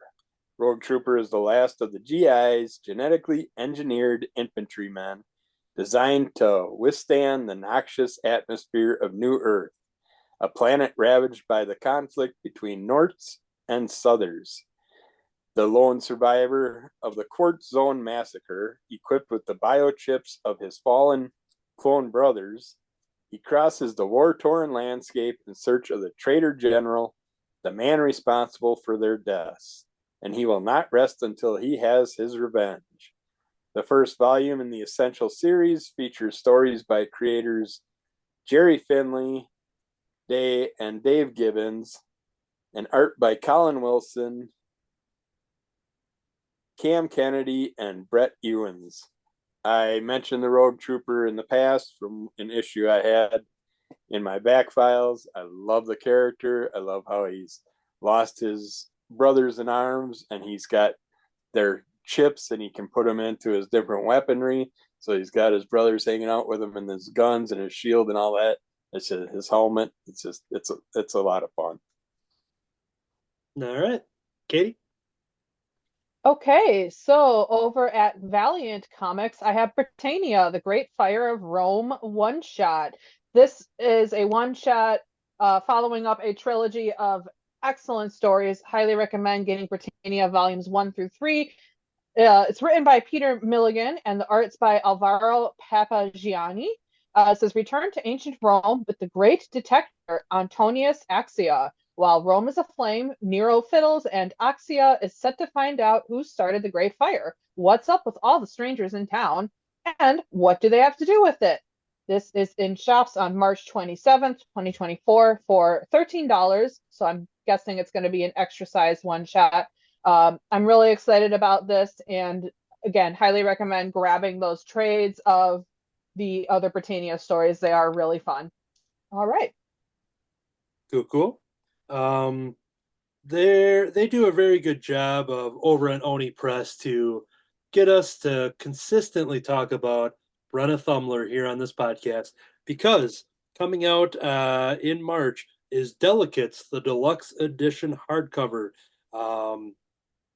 Rogue Trooper is the last of the GI's genetically engineered infantrymen designed to withstand the noxious atmosphere of New Earth, a planet ravaged by the conflict between Norts and Southers. The lone survivor of the Quartz Zone massacre, equipped with the biochips of his fallen clone brothers, he crosses the war-torn landscape in search of the traitor general, the man responsible for their deaths, and he will not rest until he has his revenge. The first volume in the Essential series features stories by creators Jerry Finley, and Dave Gibbons, and art by Colin Wilson, Cam Kennedy, and Brett Ewins. I mentioned the Rogue Trooper in the past from an issue I had in my back files. I love the character. I love how he's lost his brothers in arms and he's got their chips and he can put them into his different weaponry. So he's got his brothers hanging out with him and his guns and his shield and all that. It's just his helmet. It's a lot of fun. All right. Katie? Okay, so over at Valiant Comics, I have Britannia, The Great Fire of Rome one-shot. This is a one-shot following up a trilogy of excellent stories. Highly recommend getting Britannia volumes 1 through 3. It's written by Peter Milligan, and the art's by Alvaro Papagianni. It says, return to ancient Rome with the great detector Antonius Axia. While Rome is aflame, Nero fiddles, and Axia is set to find out who started the Great Fire. What's up with all the strangers in town? And what do they have to do with it? This is in shops on March 27th, 2024 for $13. So I'm guessing it's going to be an extra size one shot. I'm really excited about this, and again, highly recommend grabbing those trades of the other Britannia stories. They are really fun. All right. Cool. They do a very good job of over at Oni Press to get us to consistently talk about Brenna Thumler here on this podcast, because coming out in March is Delicates, the deluxe edition hardcover.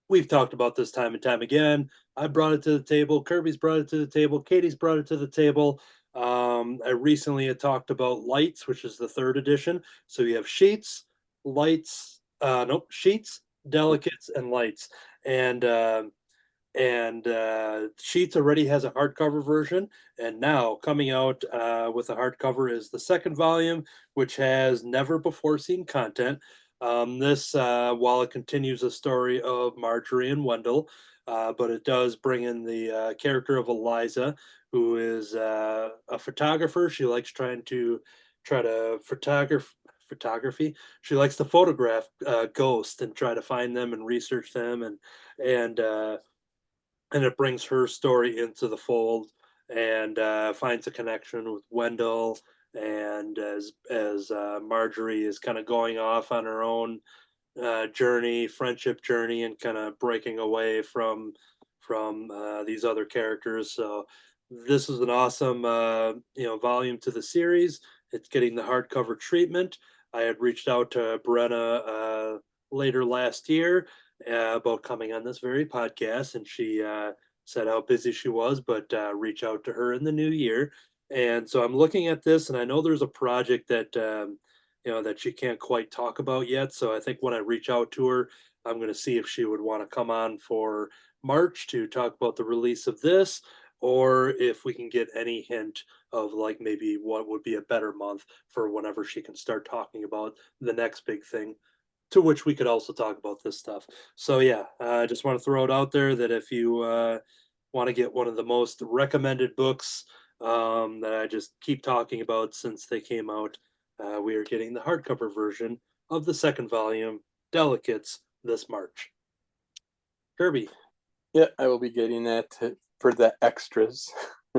We've talked about this time and time again. I brought it to the table. Kirby's brought it to the table. Katie's brought it to the table. I recently had talked about Lights, which is the third edition. So you have Sheets, Lights, Sheets, Delicates, and Lights. And Sheets already has a hardcover version, and now coming out with a hardcover is the second volume, which has never before seen content. This, while it continues the story of Marjorie and Wendell, but it does bring in the character of Eliza, who is a photographer. She likes try to photography. She likes to photograph ghosts and try to find them and research them, and it brings her story into the fold, and finds a connection with Wendell. And as Marjorie is kind of going off on her own friendship journey, and kind of breaking away from these other characters. So this is an awesome volume to the series. It's getting the hardcover treatment. I had reached out to Brenna later last year about coming on this very podcast, and she said how busy she was, but reach out to her in the new year. And so I'm looking at this, and I know there's a project that that she can't quite talk about yet. So I think when I reach out to her, I'm going to see if she would want to come on for March to talk about the release of this, or if we can get any hint of like maybe what would be a better month for whenever she can start talking about the next big thing, to which we could also talk about this stuff. So yeah, I just want to throw it out there that if you want to get one of the most recommended books that I just keep talking about since they came out, we are getting the hardcover version of the second volume, Delicates, this March. Kirby. Yeah, I will be getting that for the extras.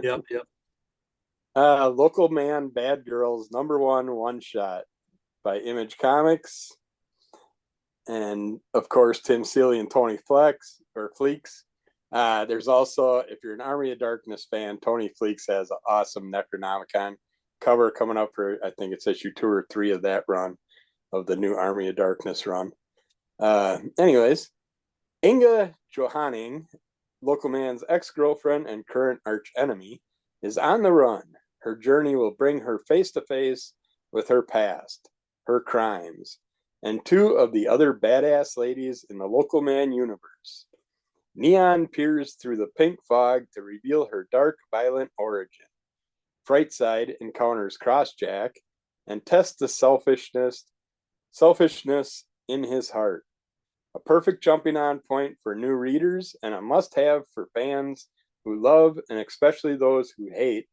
Yep. Local Man, Bad Girls, #1 one shot by Image Comics. And of course, Tim Seeley and Tony Fleeks. There's also, if you're an Army of Darkness fan, Tony Fleeks has an awesome Necronomicon cover coming up for, I think it's issue 2 or 3 of that run, of the new Army of Darkness run. Anyways, Inga Johanning, Local Man's ex-girlfriend and current arch enemy, is on the run. Her journey will bring her face to face with her past, her crimes, and 2 of the other badass ladies in the Local Man universe. Neon peers through the pink fog to reveal her dark, violent origin. Frightside encounters Crossjack and tests the selfishness in his heart. A perfect jumping on point for new readers, and a must-have for fans who love, and especially those who hate,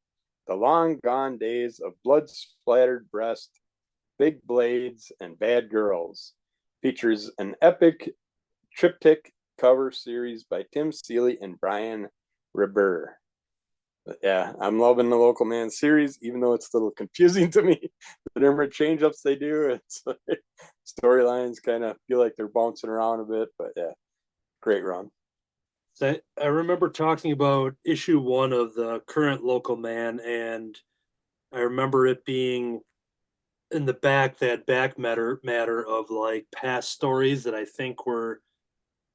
the long gone days of blood-splattered breast, big blades, and bad girls. Features an epic triptych cover series by Tim Seeley and Brian Reber. But yeah, I'm loving the Local Man series, even though it's a little confusing to me. The number of change-ups they do, it's like, storylines kind of feel like they're bouncing around a bit, but yeah, great run. So I remember talking about issue 1 of the current Local Man, and I remember it being in the back, that back matter of like past stories that I think were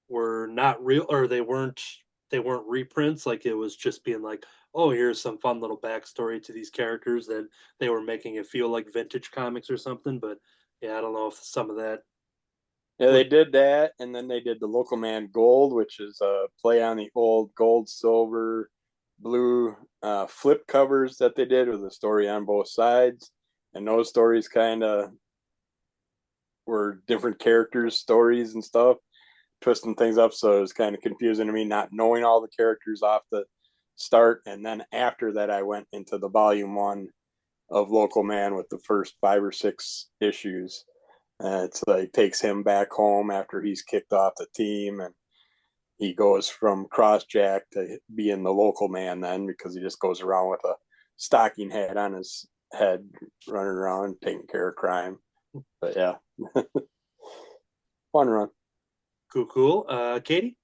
not real, or they weren't reprints. Like it was just being like, oh, here's some fun little backstory to these characters, that they were making it feel like vintage comics or something. But yeah, I don't know if some of that Yeah, they did that, and then they did the Local Man Gold, which is a play on the old gold, silver, blue flip covers that they did with a story on both sides. And those stories kind of were different characters' stories and stuff, twisting things up. So it was kind of confusing to me not knowing all the characters off the start. And then after that, I went into the volume one of Local Man with the first 5 or 6 issues. It's like takes him back home after he's kicked off the team, and he goes from Crossjack to being the local man then, because he just goes around with a stocking hat on his head, running around taking care of crime. But yeah, fun run. Cool. Katie?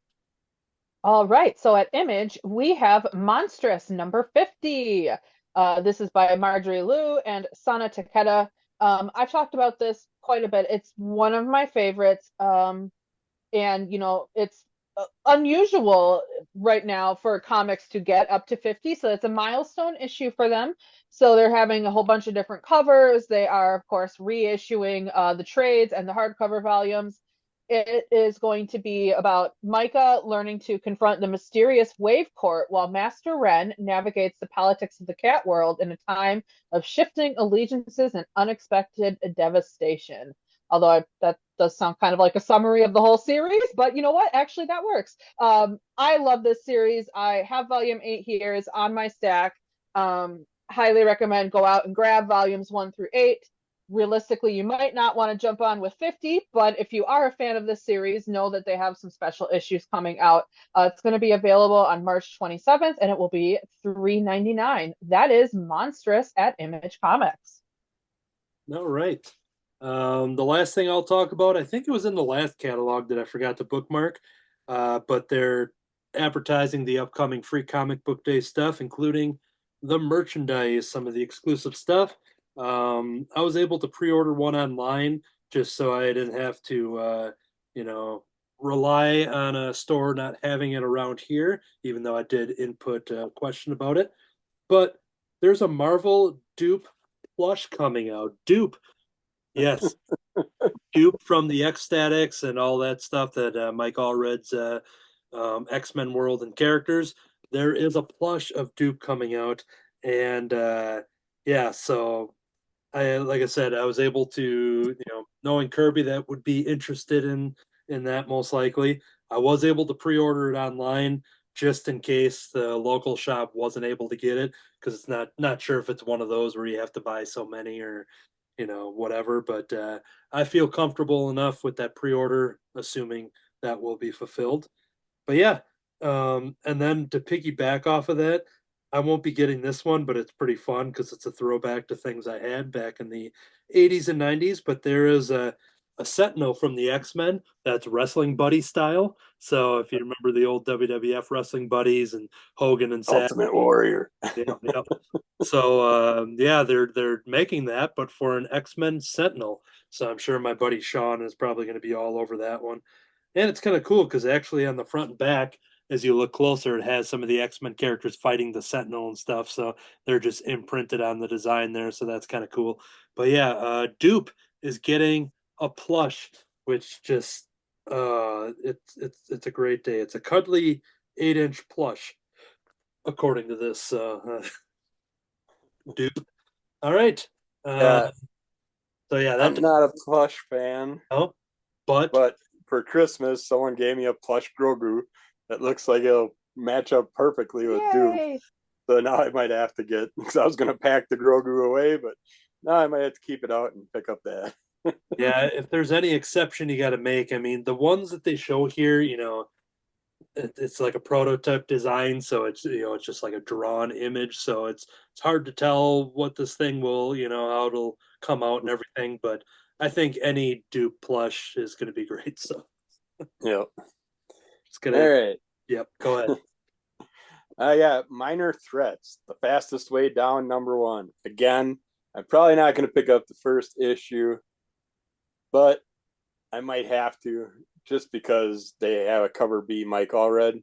All right, so at Image, we have Monstrous number 50. This is by Marjorie Liu and Sana Takeda. I've talked about this quite a bit. It's one of my favorites. And, it's unusual right now for comics to get up to 50. So it's a milestone issue for them. So they're having a whole bunch of different covers. They are, of course, reissuing the trades and the hardcover volumes. It is going to be about Micah learning to confront the mysterious Wave Court while Master Ren navigates the politics of the cat world in a time of shifting allegiances and unexpected devastation. Although that does sound kind of like a summary of the whole series, but you know what? Actually, that works. I love this series. I have volume 8 here. It's on my stack. Highly recommend go out and grab volumes 1 through 8. Realistically, you might not want to jump on with 50, but if you are a fan of this series, know that they have some special issues coming out. It's going to be available on March 27th, and it will be $3.99. That is Monstrous at Image Comics. All right. The last thing I'll talk about, I think it was in the last catalog that I forgot to bookmark, but they're advertising the upcoming Free Comic Book Day stuff, including the merchandise, some of the exclusive stuff. I was able to pre-order one online just so I didn't have to, rely on a store not having it around here, even though I did input a question about it. But there's a Marvel Dupe plush coming out. Dupe. Yes. Dupe from the X-Statics and all that stuff that Mike Allred's X-Men world and characters. There is a plush of Dupe coming out. And so like I said, I was able to, knowing Kirby that would be interested in that most likely. I was able to pre-order it online just in case the local shop wasn't able to get it, because it's not sure if it's one of those where you have to buy so many or whatever. But I feel comfortable enough with that pre-order, assuming that will be fulfilled. But yeah, and then to piggyback off of that, I won't be getting this one, but it's pretty fun because it's a throwback to things I had back in the 80s and 90s. But there is a Sentinel from the X-Men that's wrestling buddy style. So if you remember the old WWF wrestling buddies and Hogan and Savage, Ultimate Warrior. yeah. So they're making that, but for an X-Men Sentinel. So I'm sure my buddy Sean is probably going to be all over that one. And it's kind of cool because actually on the front and back, as you look closer, it has some of the X-Men characters fighting the Sentinel and stuff. So they're just imprinted on the design there. So that's kind of cool. But yeah, Dupe is getting a plush, which just it's a great day. It's a cuddly 8-inch plush, according to this Dupe. All right. Yeah. So yeah, I'm not a plush fan. Oh, but for Christmas, someone gave me a plush Grogu that looks like it'll match up perfectly with Duke. So now I might have to get, because I was going to pack the Grogu away, but now I might have to keep it out and pick up that. Yeah, if there's any exception you got to make, I mean, the ones that they show here, it's like a prototype design, so it's it's just like a drawn image, so it's hard to tell what this thing will, how it'll come out and everything. But I think any Dupe plush is going to be great. So Yep. It's gonna. All right. Yep. Go ahead. Yeah, Minor Threats, the fastest way down, #1. Again, I'm probably not going to pick up the first issue, but I might have to, just because they have a cover B Mike Allred,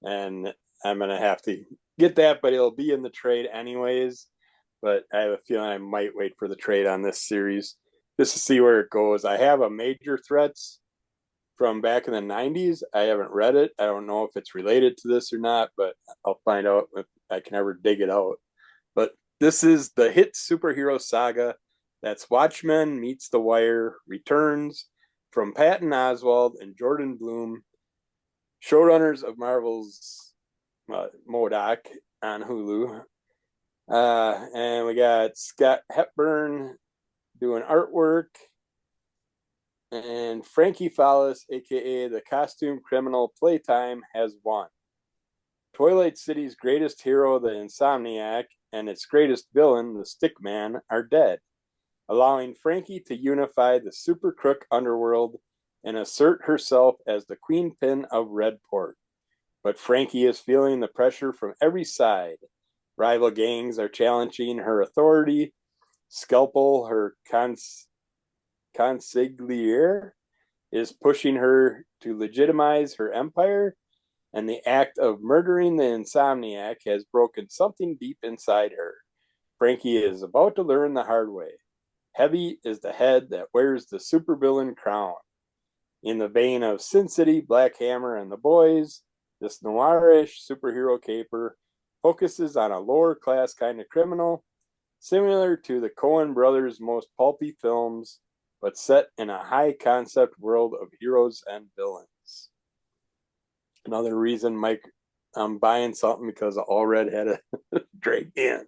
and I'm going to have to get that, but it'll be in the trade anyways. But I have a feeling I might wait for the trade on this series just to see where it goes. I have a Major Threats from back in the 90s. I haven't read it. I don't know if it's related to this or not, but I'll find out if I can ever dig it out. But this is the hit superhero saga that's Watchmen meets The Wire returns from Patton Oswalt and Jordan Bloom, showrunners of Marvel's MODOK on Hulu. And we got Scott Hepburn doing artwork, and Frankie Fallis, aka the costume criminal Playtime, has won. Twilight City's greatest hero, the Insomniac, and its greatest villain, the Stickman, are dead, allowing Frankie to unify the super crook underworld and assert herself as the queenpin of Redport. But Frankie is feeling the pressure from every side. Rival gangs are challenging her authority. Scalpel, her consigliere, is pushing her to legitimize her empire, and the act of murdering the Insomniac has broken something deep inside her. Frankie is about to learn the hard way. Heavy is the head that wears the supervillain crown. In the vein of Sin City, Black Hammer, and The Boys, this noirish superhero caper focuses on a lower class kind of criminal, similar to the Coen brothers' most pulpy films, but set in a high concept world of heroes and villains. Another reason, Mike, I'm buying something because All Red had a Drake in.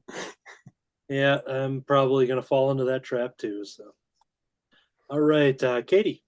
Yeah, I'm probably going to fall into that trap too. So, all right, Katie.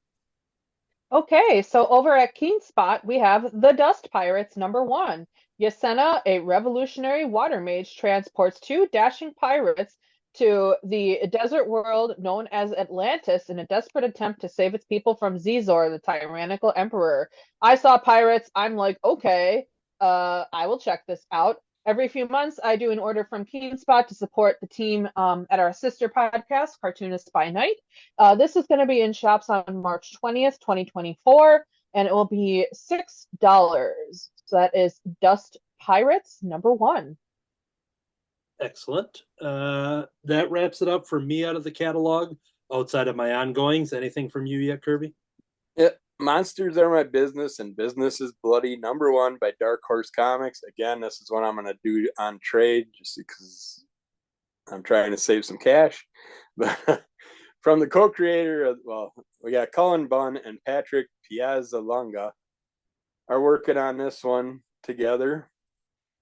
Okay, so over at Keenspot, we have The Dust Pirates #1. Yasena, a revolutionary water mage, transports two dashing pirates to the desert world known as Atlantis in a desperate attempt to save its people from Zizor, the tyrannical emperor. I saw pirates. I'm like, okay, I will check this out. Every few months, I do an order from Keenspot to support the team at our sister podcast, Cartoonists by Night. This is going to be in shops on March 20th, 2024, and it will be $6. So that is Dust Pirates #1. Excellent. That wraps it up for me out of the catalog. Outside of my ongoings, anything from you yet, Kirby? Yeah, Monsters Are My Business and Business is Bloody #1 by Dark Horse Comics. Again, this is what I'm going to do on trade just because I'm trying to save some cash. But from the co-creator of, we got Cullen Bunn and Patrick Piazzalonga are working on this one together.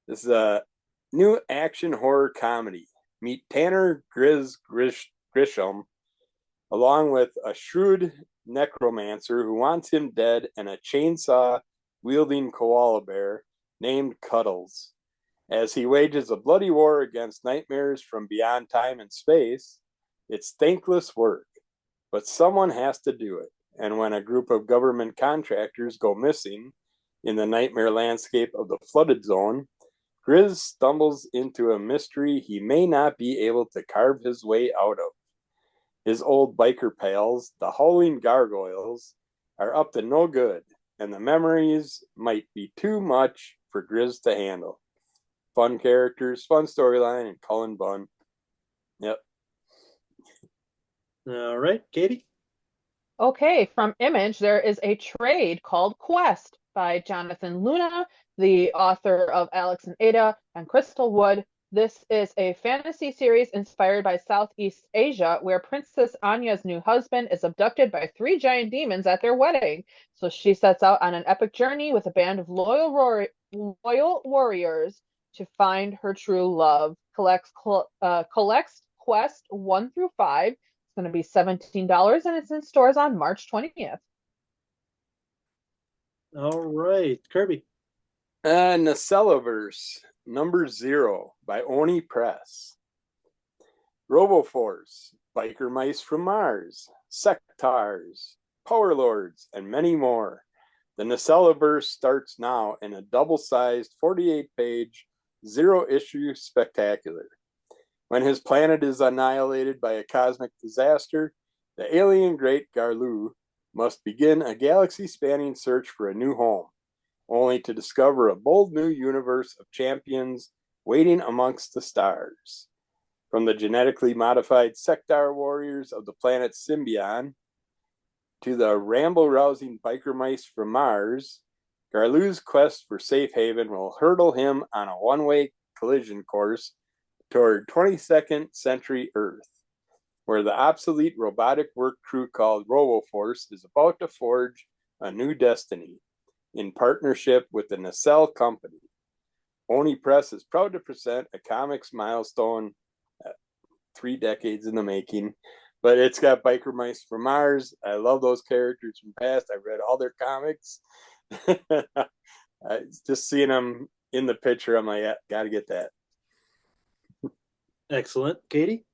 This is a new action horror comedy. Meet Tanner Grisham, along with a shrewd necromancer who wants him dead and a chainsaw-wielding koala bear named Cuddles. As he wages a bloody war against nightmares from beyond time and space, it's thankless work, but someone has to do it. And when a group of government contractors go missing in the nightmare landscape of the flooded zone, Grizz stumbles into a mystery he may not be able to carve his way out of. His old biker pals, the Howling Gargoyles, are up to no good, and the memories might be too much for Grizz to handle. Fun characters, fun storyline, and Cullen Bunn. Yep. All right, Katie. Okay, from Image, there is a trade called Quest by Jonathan Luna, the author of Alex and Ada and Crystal Wood. This is a fantasy series inspired by Southeast Asia, where Princess Anya's new husband is abducted by 3 giant demons at their wedding. So she sets out on an epic journey with a band of loyal warriors to find her true love. Collects Quest 1 through 5. It's going to be $17, and it's in stores on March 20th. All right, Kirby. Nacellaverse #0 by Oni Press. Roboforce, Biker Mice from Mars, Sectars, Power Lords, and many more. The Nacellaverse starts now in a double-sized 48-page, 0-issue spectacular. When his planet is annihilated by a cosmic disaster, the alien great Garlu must begin a galaxy-spanning search for a new home, only to discover a bold new universe of champions waiting amongst the stars. From the genetically modified Sectar warriors of the planet Symbion, To the ramble-rousing biker mice from Mars, Garlou's quest for safe haven will hurtle him on a one-way collision course toward 22nd century Earth, where the obsolete robotic work crew called RoboForce is about to forge a new destiny in partnership with the Nacelle Company. Oni Press is proud to present a comics milestone 3 decades in the making, but it's got biker mice from Mars. I love those characters from past. I've read all their comics. Just seeing them in the picture, I'm like, yeah, gotta get that. Excellent. Katie?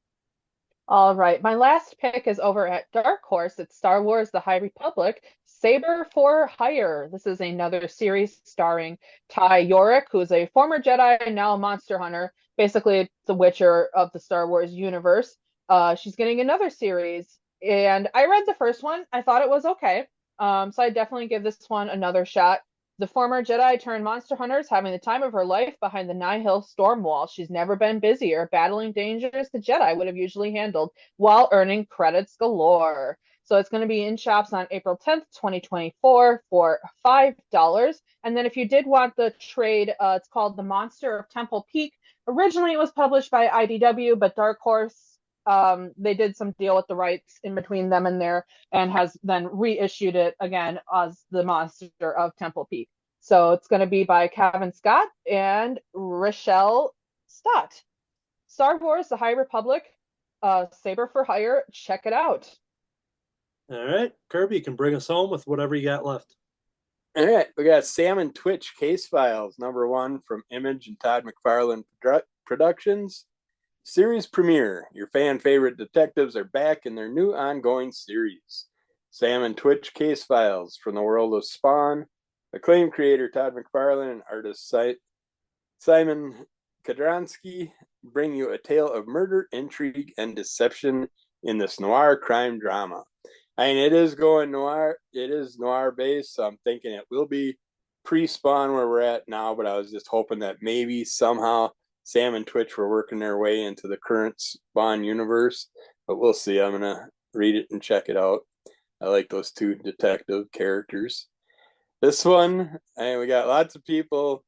All right, my last pick is over at Dark Horse. It's Star Wars: The High Republic, Saber for Hire. This is another series starring Ty Yorick, who's a former Jedi, now a monster hunter. Basically, it's the Witcher of the Star Wars universe. She's getting another series, and I read the first one. I thought it was okay. So I definitely give this one another shot. The former Jedi turned monster hunter is having the time of her life behind the Nihil storm wall. She's never been busier, battling dangers the Jedi would have usually handled while earning credits galore. So it's going to be in shops on April 10th, 2024 for $5. And then if you did want the trade, it's called The Monster of Temple Peak. Originally it was published by IDW, but Dark Horse, they did some deal with the rights in between them and there, and has then reissued it again as The Monster of Temple Peak. So it's going to be by Kevin Scott and Rochelle Stott. Star Wars: The High Republic, Saber for Hire. Check it out. All right. Kirby, you can bring us home with whatever you got left. All right, we got Sam and Twitch Case Files, #1 from Image and Todd McFarlane Productions. Series premiere. Your fan favorite detectives are back in their new ongoing series. Sam and Twitch Case Files from the world of Spawn. Acclaimed creator Todd McFarlane and artist Simon Kadransky bring you a tale of murder, intrigue, and deception in this noir crime drama. I mean, it is going noir. It is noir based, so I'm thinking it will be pre-Spawn where we're at now, but I was just hoping that maybe somehow Sam and Twitch were working their way into the current Spawn universe, but we'll see. I'm going to read it and check it out. I like those two detective characters. This one, we got lots of people.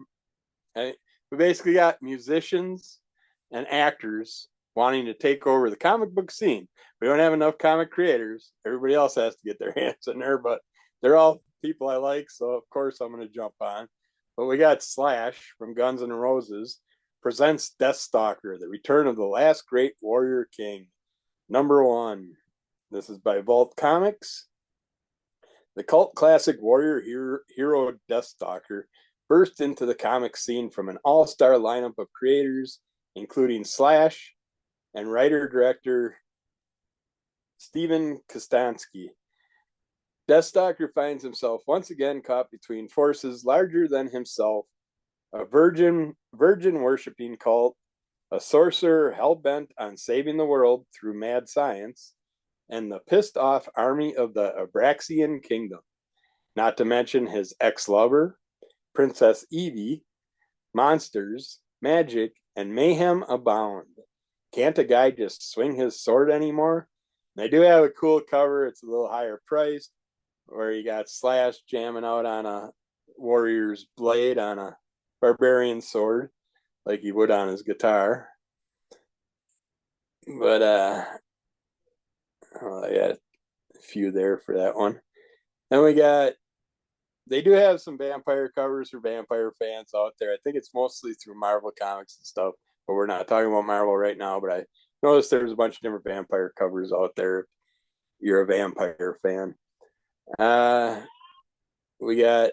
We basically got musicians and actors wanting to take over the comic book scene. We don't have enough comic creators. Everybody else has to get their hands in there, but they're all people I like, so of course I'm going to jump on. But we got Slash from Guns N' Roses presents Deathstalker, the return of the last great warrior king, #1. This is by Vault Comics. The cult classic warrior hero Deathstalker burst into the comic scene from an all-star lineup of creators, including Slash and writer-director Steven Kostanski. Deathstalker finds himself once again caught between forces larger than himself, a virgin worshipping cult, a sorcerer hell-bent on saving the world through mad science, and the pissed-off army of the Abraxian Kingdom, not to mention his ex-lover, Princess Evie. Monsters, magic, and mayhem abound. Can't a guy just swing his sword anymore? They do have a cool cover. It's a little higher priced, where you got Slash jamming out on a warrior's blade on a barbarian sword, like he would on his guitar. But I got a few there for that one. Then we got, they do have some vampire covers for vampire fans out there. I think it's mostly through Marvel Comics and stuff, but we're not talking about Marvel right now. But I noticed there's a bunch of different vampire covers out there if you're a vampire fan. We got,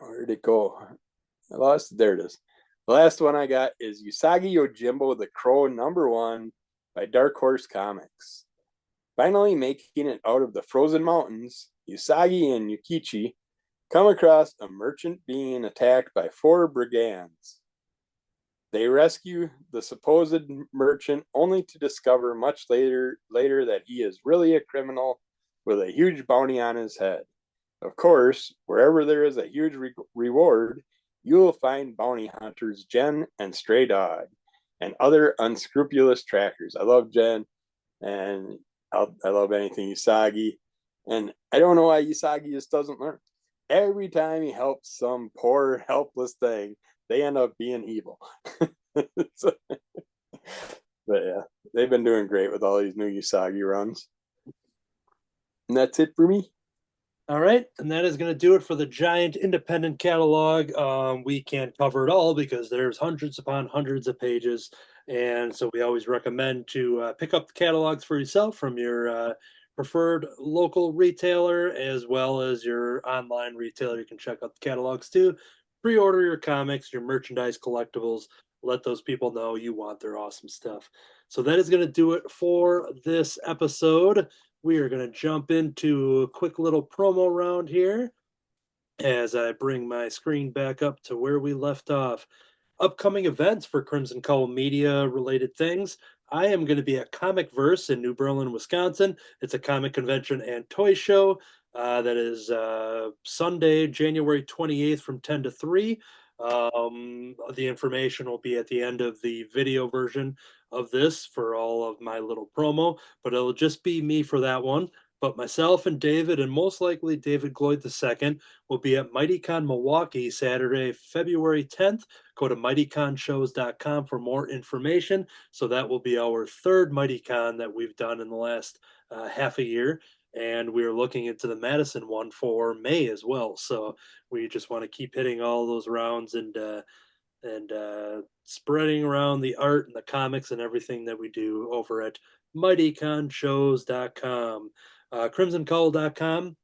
where'd it go? I lost it. There it is. The last one I got is Usagi Yojimbo the Crow #1 by Dark Horse Comics. Finally making it out of the frozen mountains, Usagi and Yukichi come across a merchant being attacked by 4 brigands. They rescue the supposed merchant only to discover much later that he is really a criminal with a huge bounty on his head. Of course, wherever there is a huge reward, you will find bounty hunters Jen and Stray Dog and other unscrupulous trackers. I love Jen, and I love anything Usagi. And I don't know why Usagi just doesn't learn. Every time he helps some poor, helpless thing, they end up being evil. So, but yeah, they've been doing great with all these new Usagi runs. And that's it for me. All right, and that is going to do it for the giant independent catalog. We can't cover it all because there's hundreds upon hundreds of pages, and so we always recommend to pick up the catalogs for yourself from your preferred local retailer as well as your online retailer. You can check out the catalogs too. Pre-order your comics, your merchandise, collectibles. Let those people know you want their awesome stuff. So that is going to do it for this episode. We are going to jump into a quick little promo round here as I bring my screen back up to where we left off. Upcoming events for Crimson Cowl Media related things. I am going to be at Comic Verse in New Berlin, Wisconsin. It's a comic convention and toy show that is Sunday, January 28th from 10 to 3. The information will be at the end of the video version of this for all of my little promo, but it'll just be me for that one. But myself and David, and most likely David Gloyd II, will be at MightyCon Milwaukee Saturday, February 10th. Go to mightyconshows.com for more information. So that will be our third MightyCon that we've done in the last half a year. And we're looking into the Madison one for May as well. So we just want to keep hitting all those rounds and spreading around the art and the comics and everything that we do over at mightyconshows.com. Crimsoncowl.com.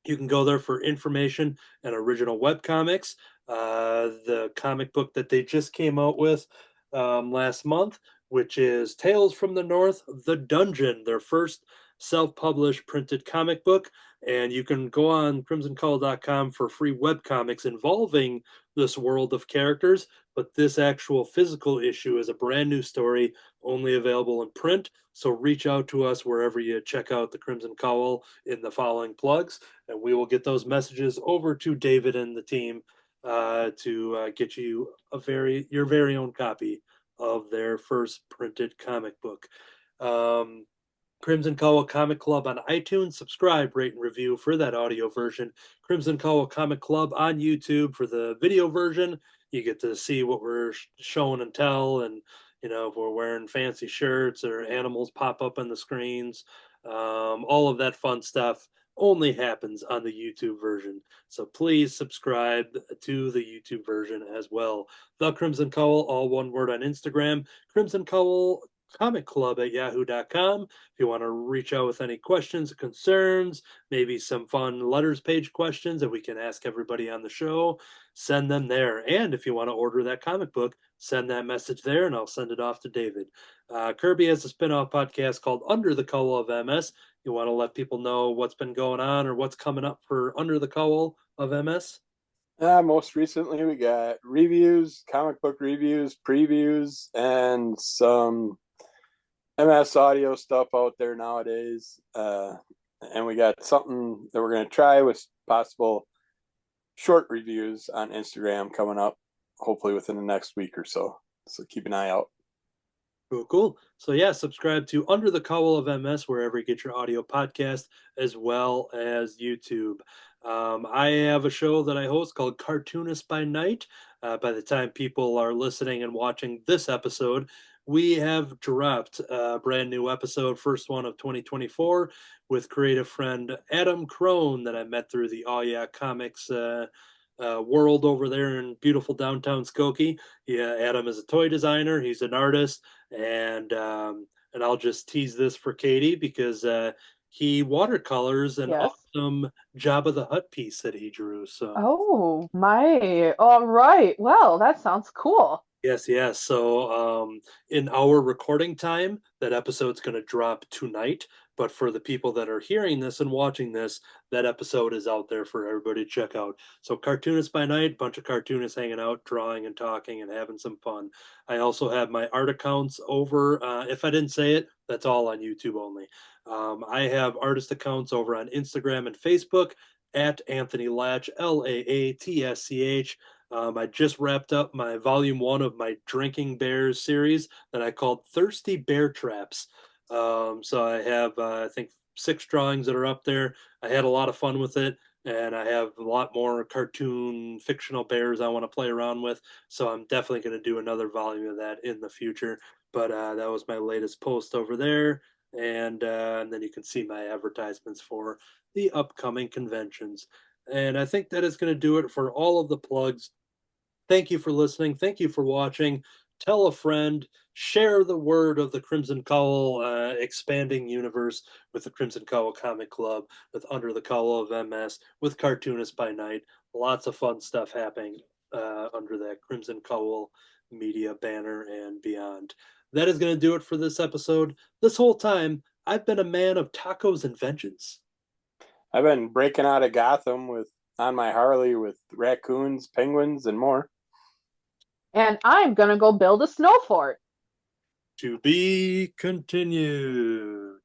You can go there for information and original webcomics. The comic book that they just came out with last month, which is Tales from the North, The Dungeon, their first self-published printed comic book. And you can go on crimsoncowl.com for free webcomics involving this world of characters. But this actual physical issue is a brand new story, only available in print. So reach out to us wherever you check out the Crimson Cowl in the following plugs, and we will get those messages over to David and the team to get you your very own copy of their first printed comic book. Crimson Cowl Comic Club on iTunes. Subscribe, rate, and review for that audio version. Crimson Cowl Comic Club on YouTube for the video version. You get to see what we're showing and tell, and if we're wearing fancy shirts or animals pop up on the screens. All of that fun stuff only happens on the YouTube version. So please subscribe to the YouTube version as well. The Crimson Cowl, all one word on Instagram. Crimson Cowl Comic Club at yahoo.com. If you want to reach out with any questions, concerns, maybe some fun letters page questions that we can ask everybody on the show, send them there. And if you want to order that comic book, send that message there and I'll send it off to David. Kirby has a spin-off podcast called Under the Cowl of MS. You want to let people know what's been going on or what's coming up for Under the Cowl of MS? Most recently, we got reviews, comic book reviews, previews, and some MS audio stuff out there nowadays. And we got something that we're going to try with possible short reviews on Instagram coming up, hopefully within the next week or so. So keep an eye out. Cool. So yeah, subscribe to Under the Cowl of MS wherever you get your audio podcast, as well as YouTube. I have a show that I host called Cartoonist by Night. By the time people are listening and watching this episode, we have dropped a brand new episode, first one of 2024, with creative friend Adam Crone that I met through the Oh Yeah Comics world over there in beautiful downtown Skokie. Yeah, Adam is a toy designer. He's an artist, and I'll just tease this for Katie because he watercolors an awesome Jabba the Hutt piece that he drew. So, oh my, all right. Well, that sounds cool. Yes. So, in our recording time, that episode's going to drop tonight. But for the people that are hearing this and watching this, that episode is out there for everybody to check out. So, Cartoonist by Night, bunch of cartoonists hanging out, drawing and talking and having some fun. I also have my art accounts over. If I didn't say it, that's all on YouTube only. I have artist accounts over on Instagram and Facebook at Anthony Laatsch, Laatsch. I just wrapped up my volume 1 of my Drinking Bears series that I called Thirsty Bear Traps. So I have, I think, 6 drawings that are up there. I had a lot of fun with it, and I have a lot more cartoon fictional bears I want to play around with. So I'm definitely going to do another volume of that in the future. But that was my latest post over there, and then you can see my advertisements for the upcoming conventions. And I think that is going to do it for all of the plugs. Thank you for listening. Thank you for watching. Tell a friend. Share the word of the Crimson Cowl expanding universe with the Crimson Cowl Comic Club, with Under the Cowl of MS, with Cartoonist by Night. Lots of fun stuff happening under that Crimson Cowl media banner and beyond. That is going to do it for this episode. This whole time, I've been a man of tacos and vengeance. I've been breaking out of Gotham with on my Harley with raccoons, penguins, and more. And I'm gonna go build a snow fort. To be continued.